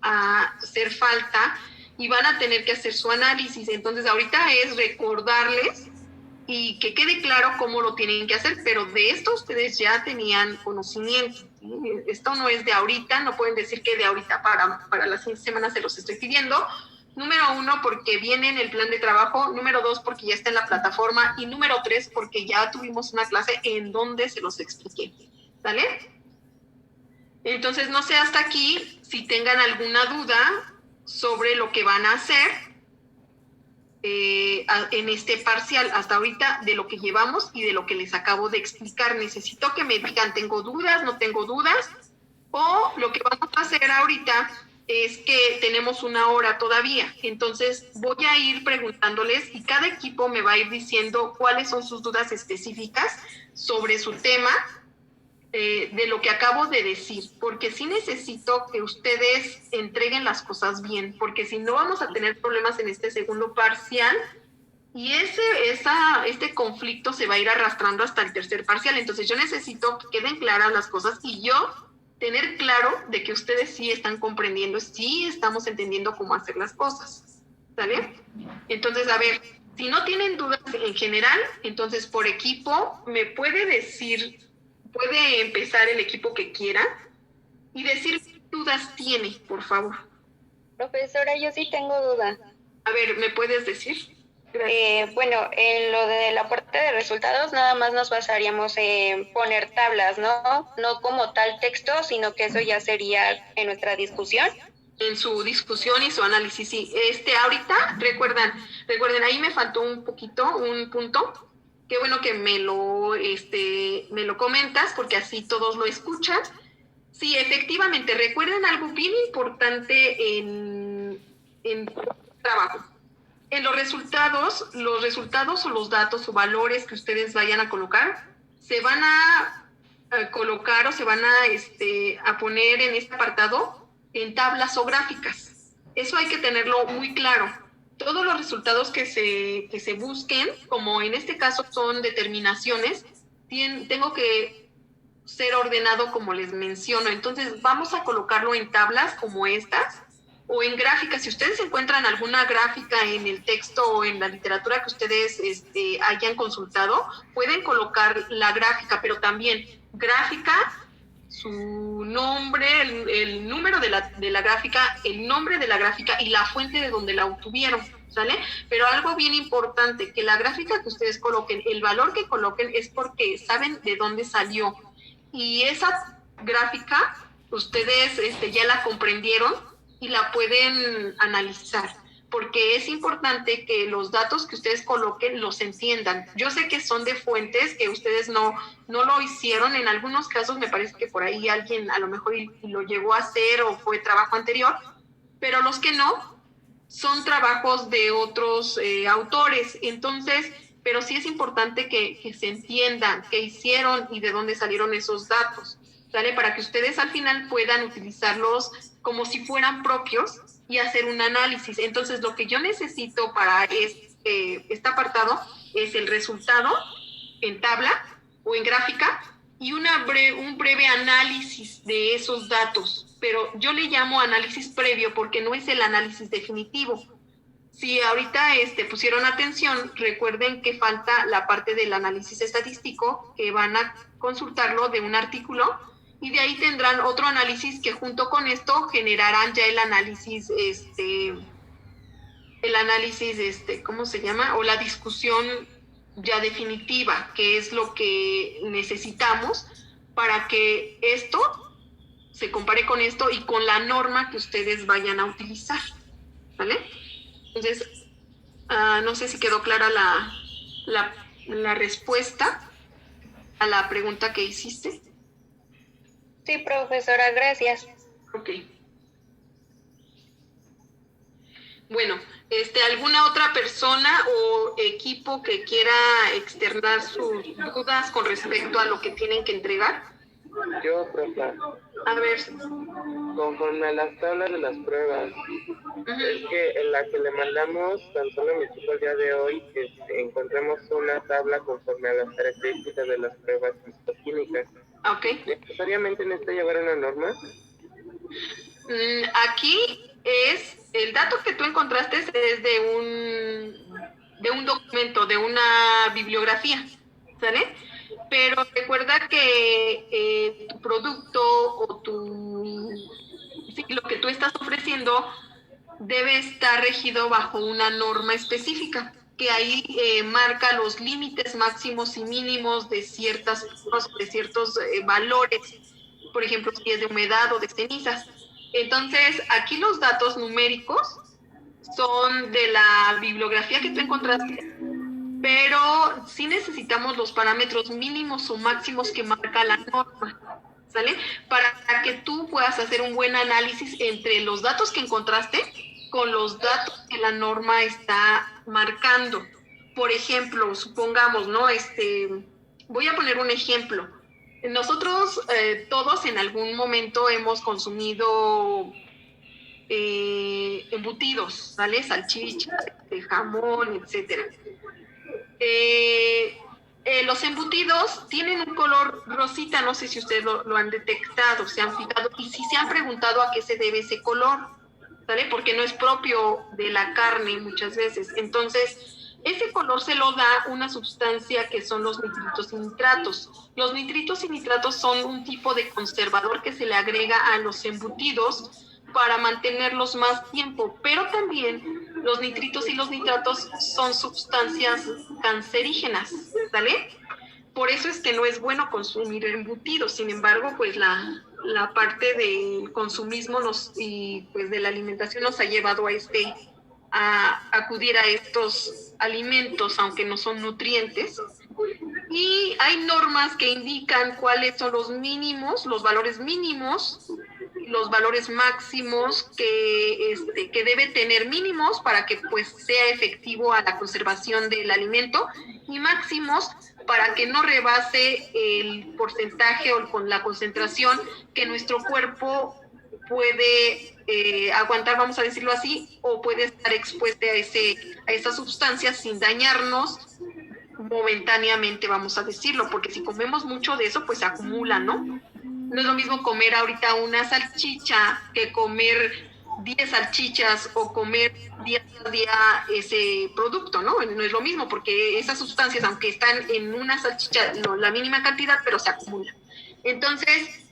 a hacer falta y van a tener que hacer su análisis. Entonces ahorita es recordarles y que quede claro cómo lo tienen que hacer, pero de esto ustedes ya tenían conocimiento. Esto no es de ahorita, no pueden decir que de ahorita para la siguiente semana se los estoy pidiendo. Número 1, porque viene en el plan de trabajo. Número 2, porque ya está en la plataforma. Y número 3, porque ya tuvimos una clase en donde se los expliqué. ¿Sale? Entonces, no sé hasta aquí si tengan alguna duda sobre lo que van a hacer en este parcial hasta ahorita, de lo que llevamos y de lo que les acabo de explicar. Necesito que me digan, ¿tengo dudas? ¿No tengo dudas? O lo que vamos a hacer ahorita es que tenemos 1 hora todavía, entonces voy a ir preguntándoles y cada equipo me va a ir diciendo cuáles son sus dudas específicas sobre su tema, de lo que acabo de decir, porque sí necesito que ustedes entreguen las cosas bien, porque si no vamos a tener problemas en este segundo parcial, y este conflicto se va a ir arrastrando hasta el tercer parcial. Entonces yo necesito que queden claras las cosas y yo tener claro de que ustedes sí están comprendiendo, sí estamos entendiendo cómo hacer las cosas, ¿sale? Entonces, a ver, si no tienen dudas en general, entonces por equipo me puede decir, puede empezar el equipo que quiera y decir qué dudas tiene, por favor. Profesora, yo sí tengo duda. A ver, ¿me puedes decir? Bueno, en lo de la parte de resultados nada más nos basaríamos en poner tablas, ¿no? No como tal texto, sino que eso ya sería en nuestra discusión. En su discusión y su análisis, sí. Ahorita, recuerden, ahí me faltó un punto. Qué bueno que me lo comentas, porque así todos lo escuchan. Sí, efectivamente, recuerden algo bien importante en trabajo. En los resultados o los datos o valores que ustedes vayan a colocar, se van a colocar o se van a poner en este apartado en tablas o gráficas. Eso hay que tenerlo muy claro. Todos los resultados que se busquen, como en este caso son determinaciones, tengo que ser ordenado como les menciono. Entonces vamos a colocarlo en tablas como estas, o en gráficas. Si ustedes encuentran alguna gráfica en el texto o en la literatura que ustedes hayan consultado, pueden colocar la gráfica, pero también gráfica, su nombre, el número de la gráfica, el nombre de la gráfica y la fuente de donde la obtuvieron. ¿sale? Pero algo bien importante, que la gráfica que ustedes coloquen, el valor que coloquen es porque saben de dónde salió. Y esa gráfica, ustedes ya la comprendieron y la pueden analizar, porque es importante que los datos que ustedes coloquen los entiendan. Yo sé que son de fuentes que ustedes no lo hicieron, en algunos casos me parece que por ahí alguien a lo mejor lo llegó a hacer o fue trabajo anterior, pero los que no, son trabajos de otros autores. Entonces, pero sí es importante que se entiendan qué hicieron y de dónde salieron esos datos, ¿sale? Para que ustedes al final puedan utilizarlos como si fueran propios y hacer un análisis. Entonces, lo que yo necesito para este apartado es el resultado en tabla o en gráfica y un breve análisis de esos datos. Pero yo le llamo análisis previo porque no es el análisis definitivo. Si ahorita pusieron atención, recuerden que falta la parte del análisis estadístico, que van a consultarlo de un artículo, y de ahí tendrán otro análisis que junto con esto generarán ya el análisis, ¿cómo se llama? O la discusión ya definitiva, que es lo que necesitamos para que esto se compare con esto y con la norma que ustedes vayan a utilizar, ¿vale? Entonces, no sé si quedó clara la respuesta a la pregunta que hiciste. Sí, profesora, gracias. Ok. Bueno, ¿alguna otra persona o equipo que quiera externar sus dudas con respecto a lo que tienen que entregar? Yo, profe. A ver. Conforme a las tablas de las pruebas, es que en la que le mandamos tan solo a mi equipo el día de hoy, encontremos una tabla conforme a las características de las pruebas físico-químicas. Ok. ¿Necesariamente necesita llevar una norma? Aquí el dato que tú encontraste es de un documento, de una bibliografía, ¿sale? Pero recuerda que tu producto o lo que tú estás ofreciendo debe estar regido bajo una norma específica, que ahí marca los límites máximos y mínimos de ciertos valores, por ejemplo, si es de humedad o de cenizas. Entonces, aquí los datos numéricos son de la bibliografía que tú encontraste, pero sí necesitamos los parámetros mínimos o máximos que marca la norma, ¿sale? Para que tú puedas hacer un buen análisis entre los datos que encontraste con los datos que la norma está marcando. Por ejemplo, supongamos, ¿no? Voy a poner un ejemplo. Nosotros todos en algún momento hemos consumido embutidos, ¿vale? Salchichas, jamón, etcétera. Los embutidos tienen un color rosita, no sé si ustedes lo han detectado, se han fijado, y si se han preguntado a qué se debe ese color, ¿vale? Porque no es propio de la carne muchas veces. Entonces, ese color se lo da una sustancia que son los nitritos y nitratos. Los nitritos y nitratos son un tipo de conservador que se le agrega a los embutidos para mantenerlos más tiempo, pero también los nitritos y los nitratos son sustancias cancerígenas, ¿vale? Por eso es que no es bueno consumir embutidos. Sin embargo, pues la parte del consumismo y pues de la alimentación nos ha llevado a acudir a estos alimentos, aunque no son nutrientes. Y hay normas que indican cuáles son los mínimos, los valores mínimos, los valores máximos que debe tener mínimos para que pues sea efectivo a la conservación del alimento, y máximos para que no rebase el porcentaje o con la concentración que nuestro cuerpo puede aguantar, vamos a decirlo así, o puede estar expuesto a esas sustancias sin dañarnos momentáneamente, vamos a decirlo, porque si comemos mucho de eso, pues se acumula, ¿no? No es lo mismo comer ahorita una salchicha que comer 10 salchichas o comer día a día ese producto, ¿no? No es lo mismo, porque esas sustancias, aunque están en una salchicha, no la mínima cantidad, pero se acumulan. Entonces,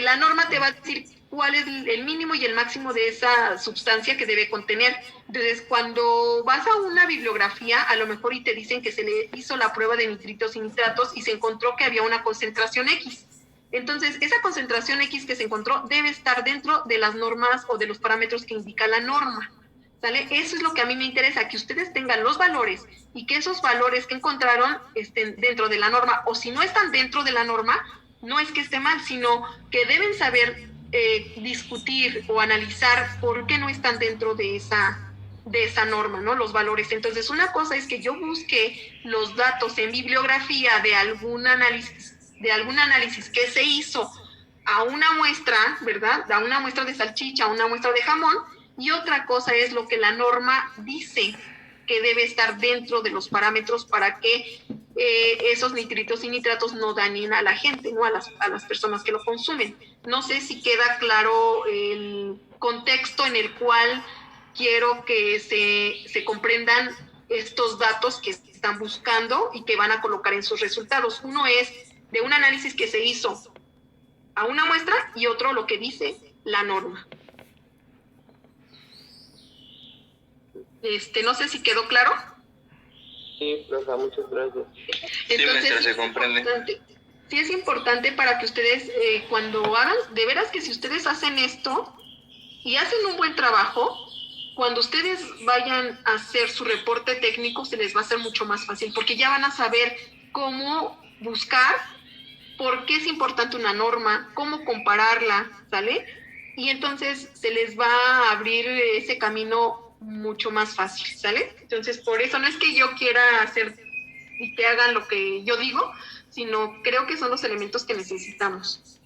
la norma te va a decir cuál es el mínimo y el máximo de esa sustancia que debe contener. Entonces, cuando vas a una bibliografía, a lo mejor y te dicen que se le hizo la prueba de nitritos y nitratos y se encontró que había una concentración X. Entonces, esa concentración X que se encontró debe estar dentro de las normas o de los parámetros que indica la norma, ¿sale? Eso es lo que a mí me interesa, que ustedes tengan los valores y que esos valores que encontraron estén dentro de la norma, o si no están dentro de la norma, no es que esté mal, sino que deben saber discutir o analizar por qué no están dentro de esa norma, ¿no? Los valores. Entonces, una cosa es que yo busque los datos en bibliografía de algún análisis que se hizo a una muestra, ¿verdad? A una muestra de salchicha, a una muestra de jamón, y otra cosa es lo que la norma dice que debe estar dentro de los parámetros para que esos nitritos y nitratos no dañen a la gente, ¿no? A las personas que lo consumen. No sé si queda claro el contexto en el cual quiero que se comprendan estos datos que están buscando y que van a colocar en sus resultados. Uno es de un análisis que se hizo a una muestra y otro lo que dice la norma. No sé si quedó claro. Sí, profe, muchas gracias. Entonces, sí, se comprende. Sí es importante para que ustedes cuando hagan, de veras que si ustedes hacen esto y hacen un buen trabajo, cuando ustedes vayan a hacer su reporte técnico se les va a hacer mucho más fácil, porque ya van a saber cómo buscar, por qué es importante una norma, cómo compararla, ¿sale? Y entonces se les va a abrir ese camino mucho más fácil, ¿sale? Entonces, por eso no es que yo quiera hacer y que hagan lo que yo digo, sino creo que son los elementos que necesitamos.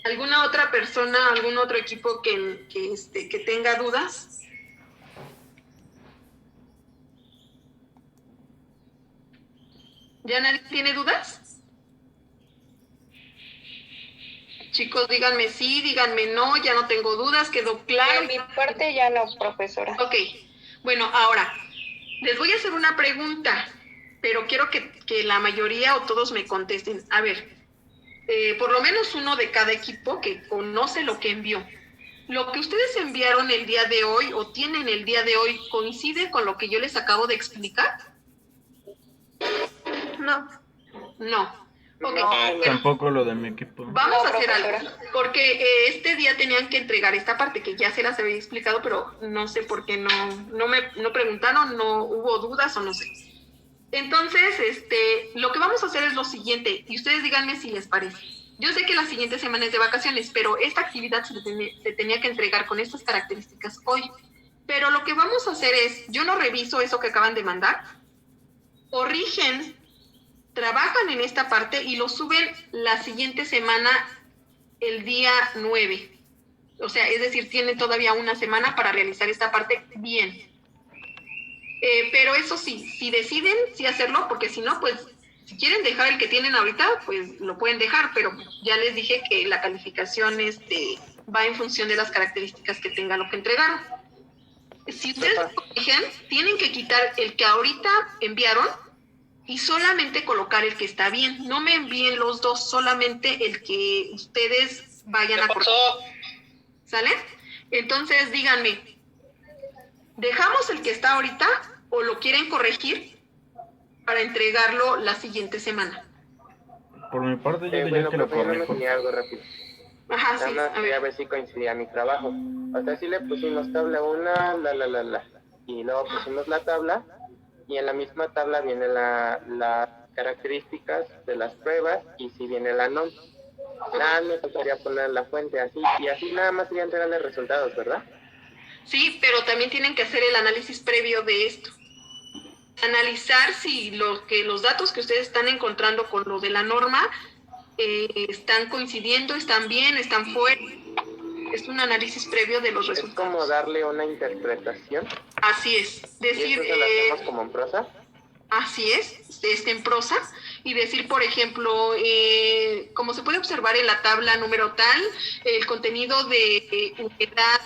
¿Alguna otra persona, algún otro equipo que tenga dudas? ¿Ya nadie tiene dudas? Chicos, díganme sí, díganme no, ya no tengo dudas, quedó claro. De mi parte ya no, profesora. Ok, bueno, ahora, les voy a hacer una pregunta, pero quiero que la mayoría o todos me contesten. A ver, por lo menos uno de cada equipo que conoce lo que envió. ¿Lo que ustedes enviaron el día de hoy o tienen el día de hoy coincide con lo que yo les acabo de explicar? No. No. Okay. No, tampoco lo de mi equipo. Vamos No, a hacer profesora. algo, porque este día tenían que entregar esta parte que ya se las había explicado, pero no sé por qué no preguntaron, no hubo dudas o no sé. Entonces, lo que vamos a hacer es lo siguiente, y ustedes díganme si les parece. Yo sé que la siguiente semana es de vacaciones, pero esta actividad se tenía que entregar con estas características hoy. Pero lo que vamos a hacer es, yo no reviso eso que acaban de mandar, corrigen, trabajan en esta parte y lo suben la siguiente semana, el día 9. O sea, es decir, tienen todavía una semana para realizar esta parte bien. Pero eso sí, si deciden sí hacerlo, porque si no, pues, si quieren dejar el que tienen ahorita, pues lo pueden dejar, pero ya les dije que la calificación va en función de las características que tenga lo que entregaron. Si ustedes corrigen, tienen que quitar el que ahorita enviaron y solamente colocar el que está bien. No me envíen los dos, solamente el que ustedes vayan a corregir. ¿Sale? Entonces, díganme, ¿dejamos el que está ahorita o lo quieren corregir para entregarlo la siguiente semana? Por mi parte, yo diría Bueno, que lo profe, yo me corrijo. tenía algo rápido. Ajá, Nada sí. más quería ver si coincidía mi trabajo. O sea, sí le pusimos tabla 1, y luego pusimos la tabla, y en la misma tabla vienen las características de las pruebas, y sí viene la NOM. Nada, me faltaría poner la fuente así, y así nada más sería entregarle resultados, ¿verdad? Sí, pero también tienen que hacer el análisis previo de esto. Analizar si los datos que ustedes están encontrando con lo de la norma están coincidiendo, están bien, están fuera. Es un análisis previo de los Es resultados. como darle una interpretación. Así es. ¿Y Decir, eso se lo hacemos como en prosa? así es, en prosa, y decir, por ejemplo, como se puede observar en la tabla número tal, el contenido de unidad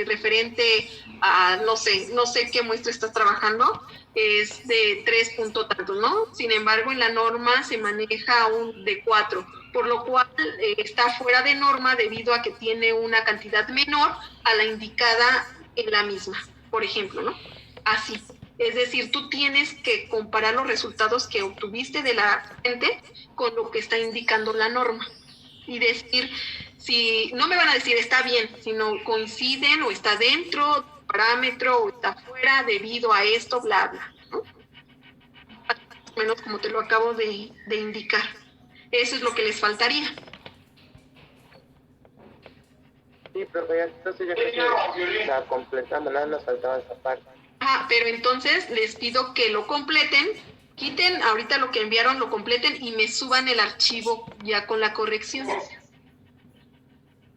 referente a, no sé qué muestra estás trabajando, es de 3 punto tanto, ¿no? Sin embargo, en la norma se maneja de 4. por lo cual está fuera de norma debido a que tiene una cantidad menor a la indicada en la misma, por ejemplo, ¿no? Así. Es decir, tú tienes que comparar los resultados que obtuviste de la fuente con lo que está indicando la norma y decir, si no me van a decir está bien, sino coinciden o está dentro del parámetro o está fuera debido a esto, bla, bla, ¿no? Más o menos como te lo acabo de indicar. Eso es lo que les faltaría. Sí, profe, entonces yo creo que la completamos, nada nos faltaba esa parte. Pero entonces les pido que lo completen, quiten ahorita lo que enviaron, lo completen y me suban el archivo ya con la corrección.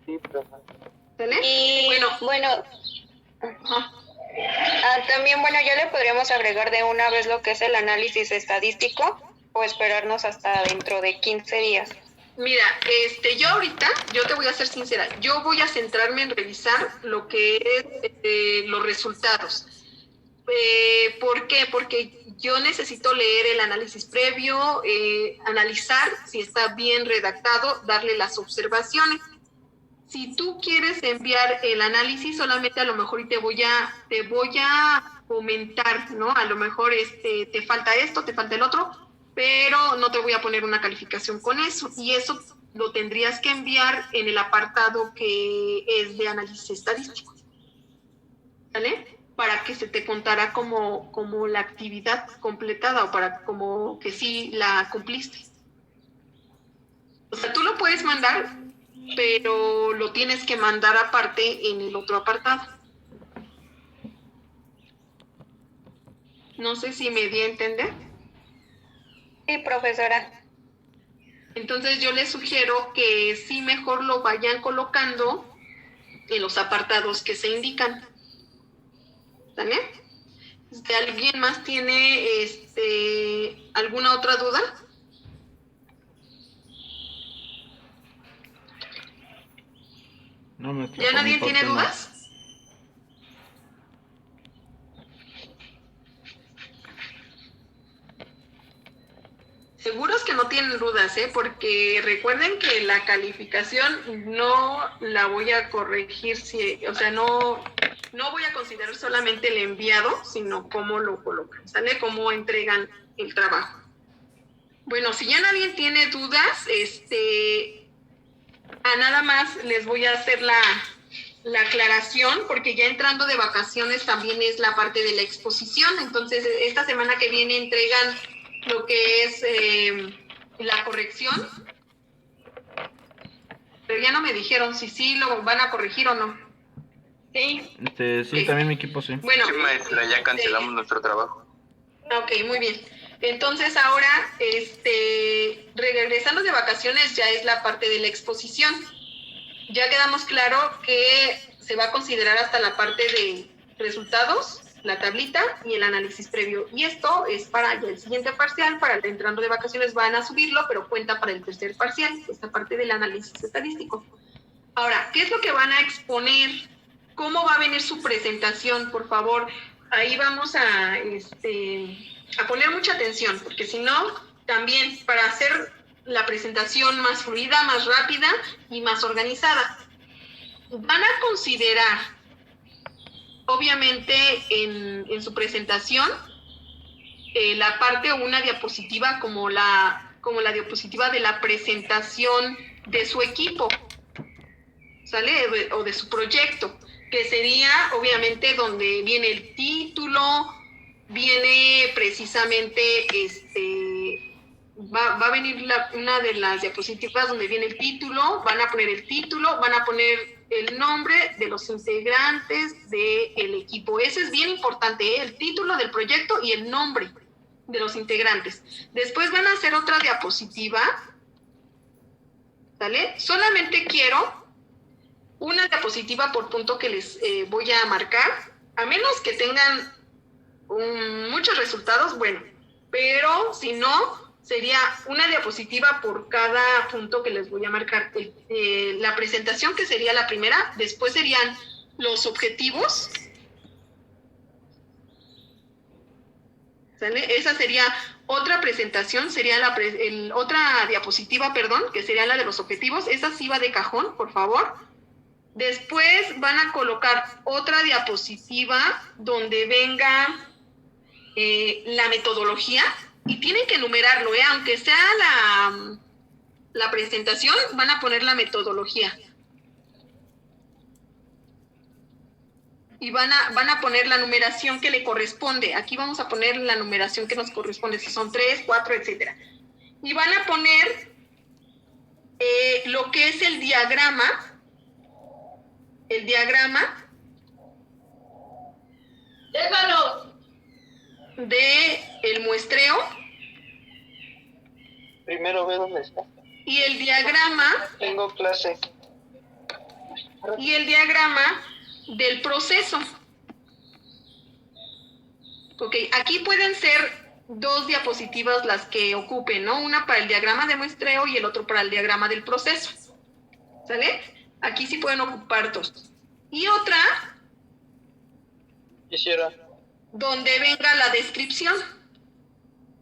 Sí, profe. ¿Sale? Y bueno, también, bueno, ya le podríamos agregar de una vez lo que es el análisis estadístico o esperarnos hasta dentro de 15 días. Mira, yo ahorita, yo te voy a ser sincera, yo voy a centrarme en revisar lo que es los resultados. ¿Por qué? Porque yo necesito leer el análisis previo, analizar si está bien redactado, darle las observaciones. Si tú quieres enviar el análisis, solamente a lo mejor te voy a comentar, ¿no? A lo mejor te falta esto, te falta el otro, pero no te voy a poner una calificación con eso. Y eso lo tendrías que enviar en el apartado que es de análisis estadístico. ¿Vale? Para que se te contara como la actividad completada o para como que sí la cumpliste. O sea, tú lo puedes mandar, pero lo tienes que mandar aparte en el otro apartado. No sé si me di a entender. Sí, profesora. Entonces yo les sugiero que sí mejor lo vayan colocando en los apartados que se indican. ¿Sale? ¿Alguien más tiene alguna otra duda? No, maestra, ¿Ya por mi nadie tiene parte no. dudas? Seguros que no tienen dudas, porque recuerden que la calificación no la voy a corregir, o sea, no voy a considerar solamente el enviado, sino cómo lo colocan, ¿sale? Cómo entregan el trabajo. Bueno, si ya nadie tiene dudas, nada más les voy a hacer la aclaración, porque ya entrando de vacaciones también es la parte de la exposición, entonces esta semana que viene entregan lo que es la corrección, pero ya no me dijeron si sí lo van a corregir o no. ¿Sí? Sí, Ok. también mi equipo sí. Bueno, Sí, maestra, ya cancelamos nuestro trabajo. Ok, muy bien. Entonces ahora, regresando de vacaciones ya es la parte de la exposición. Ya quedamos claro que se va a considerar hasta la parte de resultados, la tablita y el análisis previo. Y esto es para ya el siguiente parcial, para el entrando de vacaciones van a subirlo, pero cuenta para el tercer parcial, esta parte del análisis estadístico. Ahora, ¿qué es lo que van a exponer? ¿Cómo va a venir su presentación? Por favor, ahí vamos a poner mucha atención, porque si no, también para hacer la presentación más fluida, más rápida y más organizada, van a considerar, obviamente, en su presentación, la parte o una diapositiva como la diapositiva de la presentación de su equipo, ¿sale? O de su proyecto, que sería obviamente donde viene el título, viene precisamente va a venir una de las diapositivas donde viene el título, van a poner el título, van a poner el nombre de los integrantes del equipo. Eso es bien importante, el título del proyecto y el nombre de los integrantes. Después van a hacer otra diapositiva, ¿sale? Solamente quiero una diapositiva por punto que les voy a marcar, a menos que tengan muchos resultados, bueno, pero si no, sería una diapositiva por cada punto que les voy a marcar. La presentación, que sería la primera, después serían los objetivos, ¿Sale? Esa sería otra presentación, sería otra diapositiva, perdón, que sería la de los objetivos. Esa sí va de cajón, por favor. Después van a colocar otra diapositiva donde venga la metodología y tienen que enumerarlo, aunque sea la presentación, van a poner la metodología. Y van a poner la numeración que le corresponde. Aquí vamos a poner la numeración que nos corresponde, si son 3, 4, etcétera. Y van a poner lo que es el diagrama. El diagrama. ¡Déjalo! De el muestreo. Primero ve dónde está. Y el diagrama. Tengo clase. Y el diagrama del proceso. Ok, aquí pueden ser 2 diapositivas las que ocupen, ¿no? Una para el diagrama de muestreo y el otro para el diagrama del proceso. ¿Sale? Aquí sí pueden ocupar 2. Y otra Quisiera donde venga la descripción.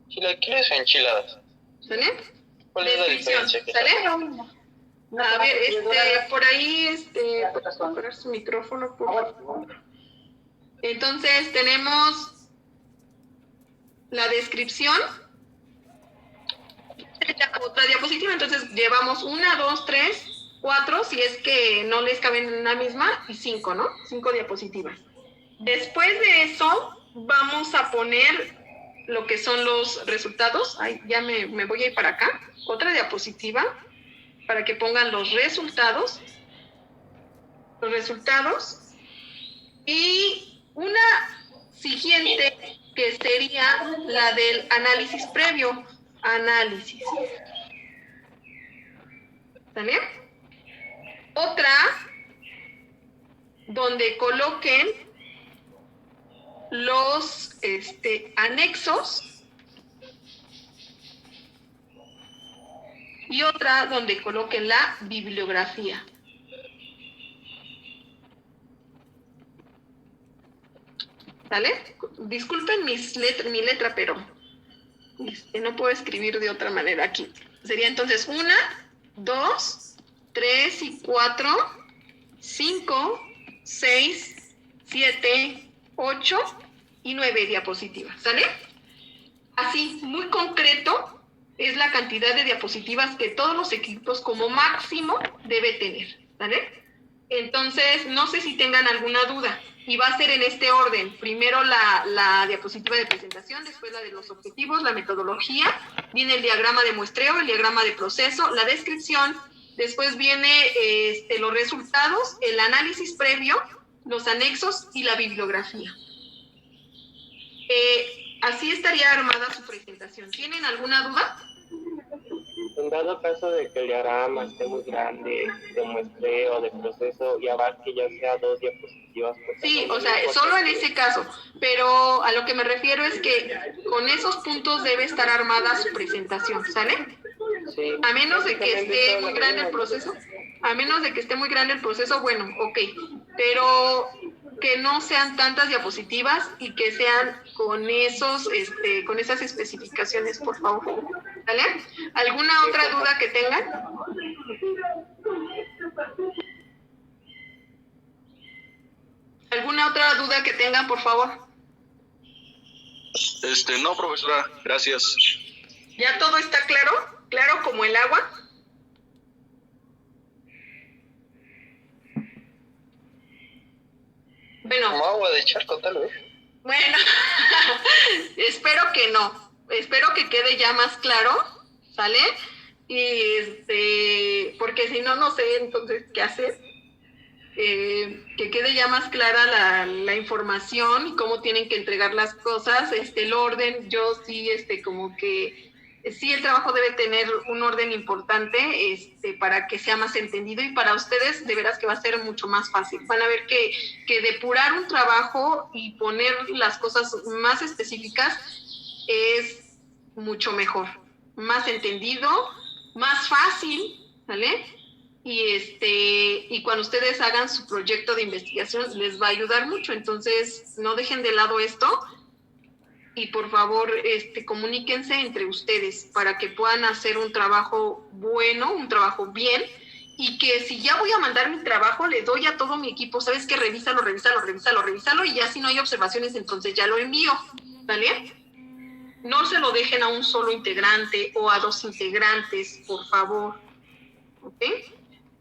chilaquiles o enchiladas. ¿Sale? ¿Cuál es la Descripción, diferencia? ¿sale? A ver, por ahí, ¿puedes poner su micrófono, por favor? Entonces, tenemos la descripción. Otra diapositiva, entonces llevamos 1, 2, 3, 4, si es que no les caben en la misma, y 5, ¿no? 5 diapositivas. Después de eso, vamos a poner lo que son los resultados. Ay, ya me voy a ir para acá. Otra diapositiva para que pongan los resultados. Los resultados. Y una siguiente que sería la del análisis previo. Análisis. ¿Sale? Otra donde coloquen los anexos y otra donde coloquen la bibliografía. ¿Sale? Disculpen mi letra, pero no puedo escribir de otra manera aquí. Sería entonces 1, 2, 3 y 4, 5, 6, 7, 8 y 9 diapositivas, ¿sale? Así, muy concreto, es la cantidad de diapositivas que todos los equipos como máximo debe tener, ¿sale? Entonces, no sé si tengan alguna duda, y va a ser en este orden. Primero la diapositiva de presentación, después la de los objetivos, la metodología, viene el diagrama de muestreo, el diagrama de proceso, la descripción, después viene los resultados, el análisis previo, los anexos y la bibliografía. Así estaría armada su presentación. ¿Tienen alguna duda? En dado caso de que el diagrama esté muy grande, de muestreo, de proceso, y abarque ya sea 2 diapositivas. Sí, o sea, solo en ese caso. Pero a lo que me refiero es que con esos puntos debe estar armada su presentación, ¿sale? Sí. A menos de que esté muy grande el proceso. A menos de que esté muy grande el proceso, bueno, ok. Pero que no sean tantas diapositivas y que sean con con esas especificaciones, por favor. ¿Vale? ¿Alguna otra duda que tengan? ¿Alguna otra duda que tengan, por favor? No, profesora, gracias. ¿Ya todo está claro? ¿Claro como el agua? Bueno. Como agua de charco, tal vez. Bueno, espero que no. Espero que quede ya más claro, ¿sale? Y porque si no, no sé entonces qué hacer. Que quede ya más clara la información y cómo tienen que entregar las cosas, el orden. Yo sí, como que sí, el trabajo debe tener un orden importante, para que sea más entendido, y para ustedes de veras que va a ser mucho más fácil. Van a ver que depurar un trabajo y poner las cosas más específicas es mucho mejor, más entendido, más fácil, ¿vale? Y cuando ustedes hagan su proyecto de investigación les va a ayudar mucho. Entonces no dejen de lado esto, y por favor comuníquense entre ustedes para que puedan hacer un trabajo bueno, un trabajo bien, y que si ya voy a mandar mi trabajo, le doy a todo mi equipo, ¿sabes qué? Revísalo, y ya si no hay observaciones, entonces ya lo envío, ¿vale? No se lo dejen a un solo integrante o a 2 integrantes, por favor, ¿ok?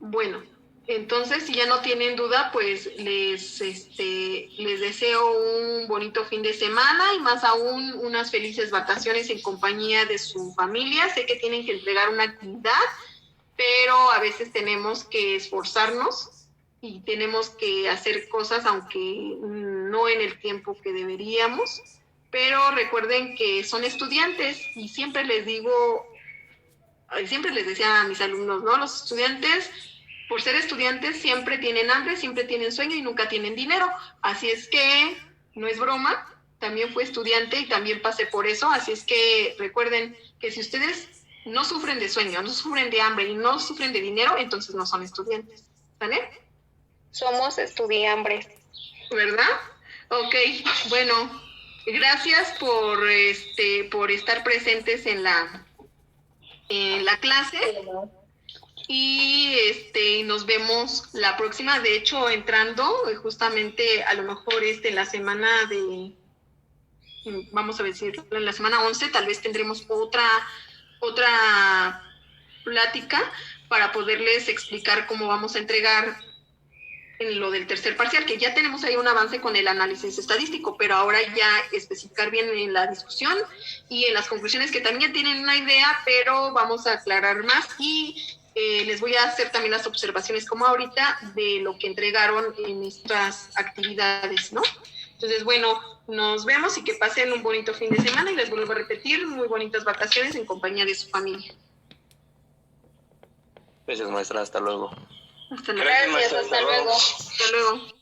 Bueno, entonces, si ya no tienen duda, pues les deseo un bonito fin de semana y más aún unas felices vacaciones en compañía de su familia. Sé que tienen que entregar una actividad, pero a veces tenemos que esforzarnos y tenemos que hacer cosas, aunque no en el tiempo que deberíamos. Pero recuerden que son estudiantes y siempre les decía a mis alumnos, ¿no? Los estudiantes, por ser estudiantes, siempre tienen hambre, siempre tienen sueño y nunca tienen dinero. Así es que no es broma, también fui estudiante y también pasé por eso. Así es que recuerden que si ustedes no sufren de sueño, no sufren de hambre y no sufren de dinero, entonces no son estudiantes. ¿Vale? Somos estudiambres. ¿Verdad? Ok, bueno, gracias por estar presentes en la clase. Y nos vemos la próxima. De hecho, entrando justamente a lo mejor la semana vamos a decir, en la semana 11 tal vez tendremos otra plática para poderles explicar cómo vamos a entregar en lo del tercer parcial, que ya tenemos ahí un avance con el análisis estadístico, pero ahora ya especificar bien en la discusión y en las conclusiones, que también tienen una idea, pero vamos a aclarar más y les voy a hacer también las observaciones como ahorita de lo que entregaron en estas actividades, ¿no? Entonces, bueno, nos vemos y que pasen un bonito fin de semana y les vuelvo a repetir, muy bonitas vacaciones en compañía de su familia. Gracias, maestra. Hasta luego. Hasta luego. Gracias, hasta luego. Hasta luego.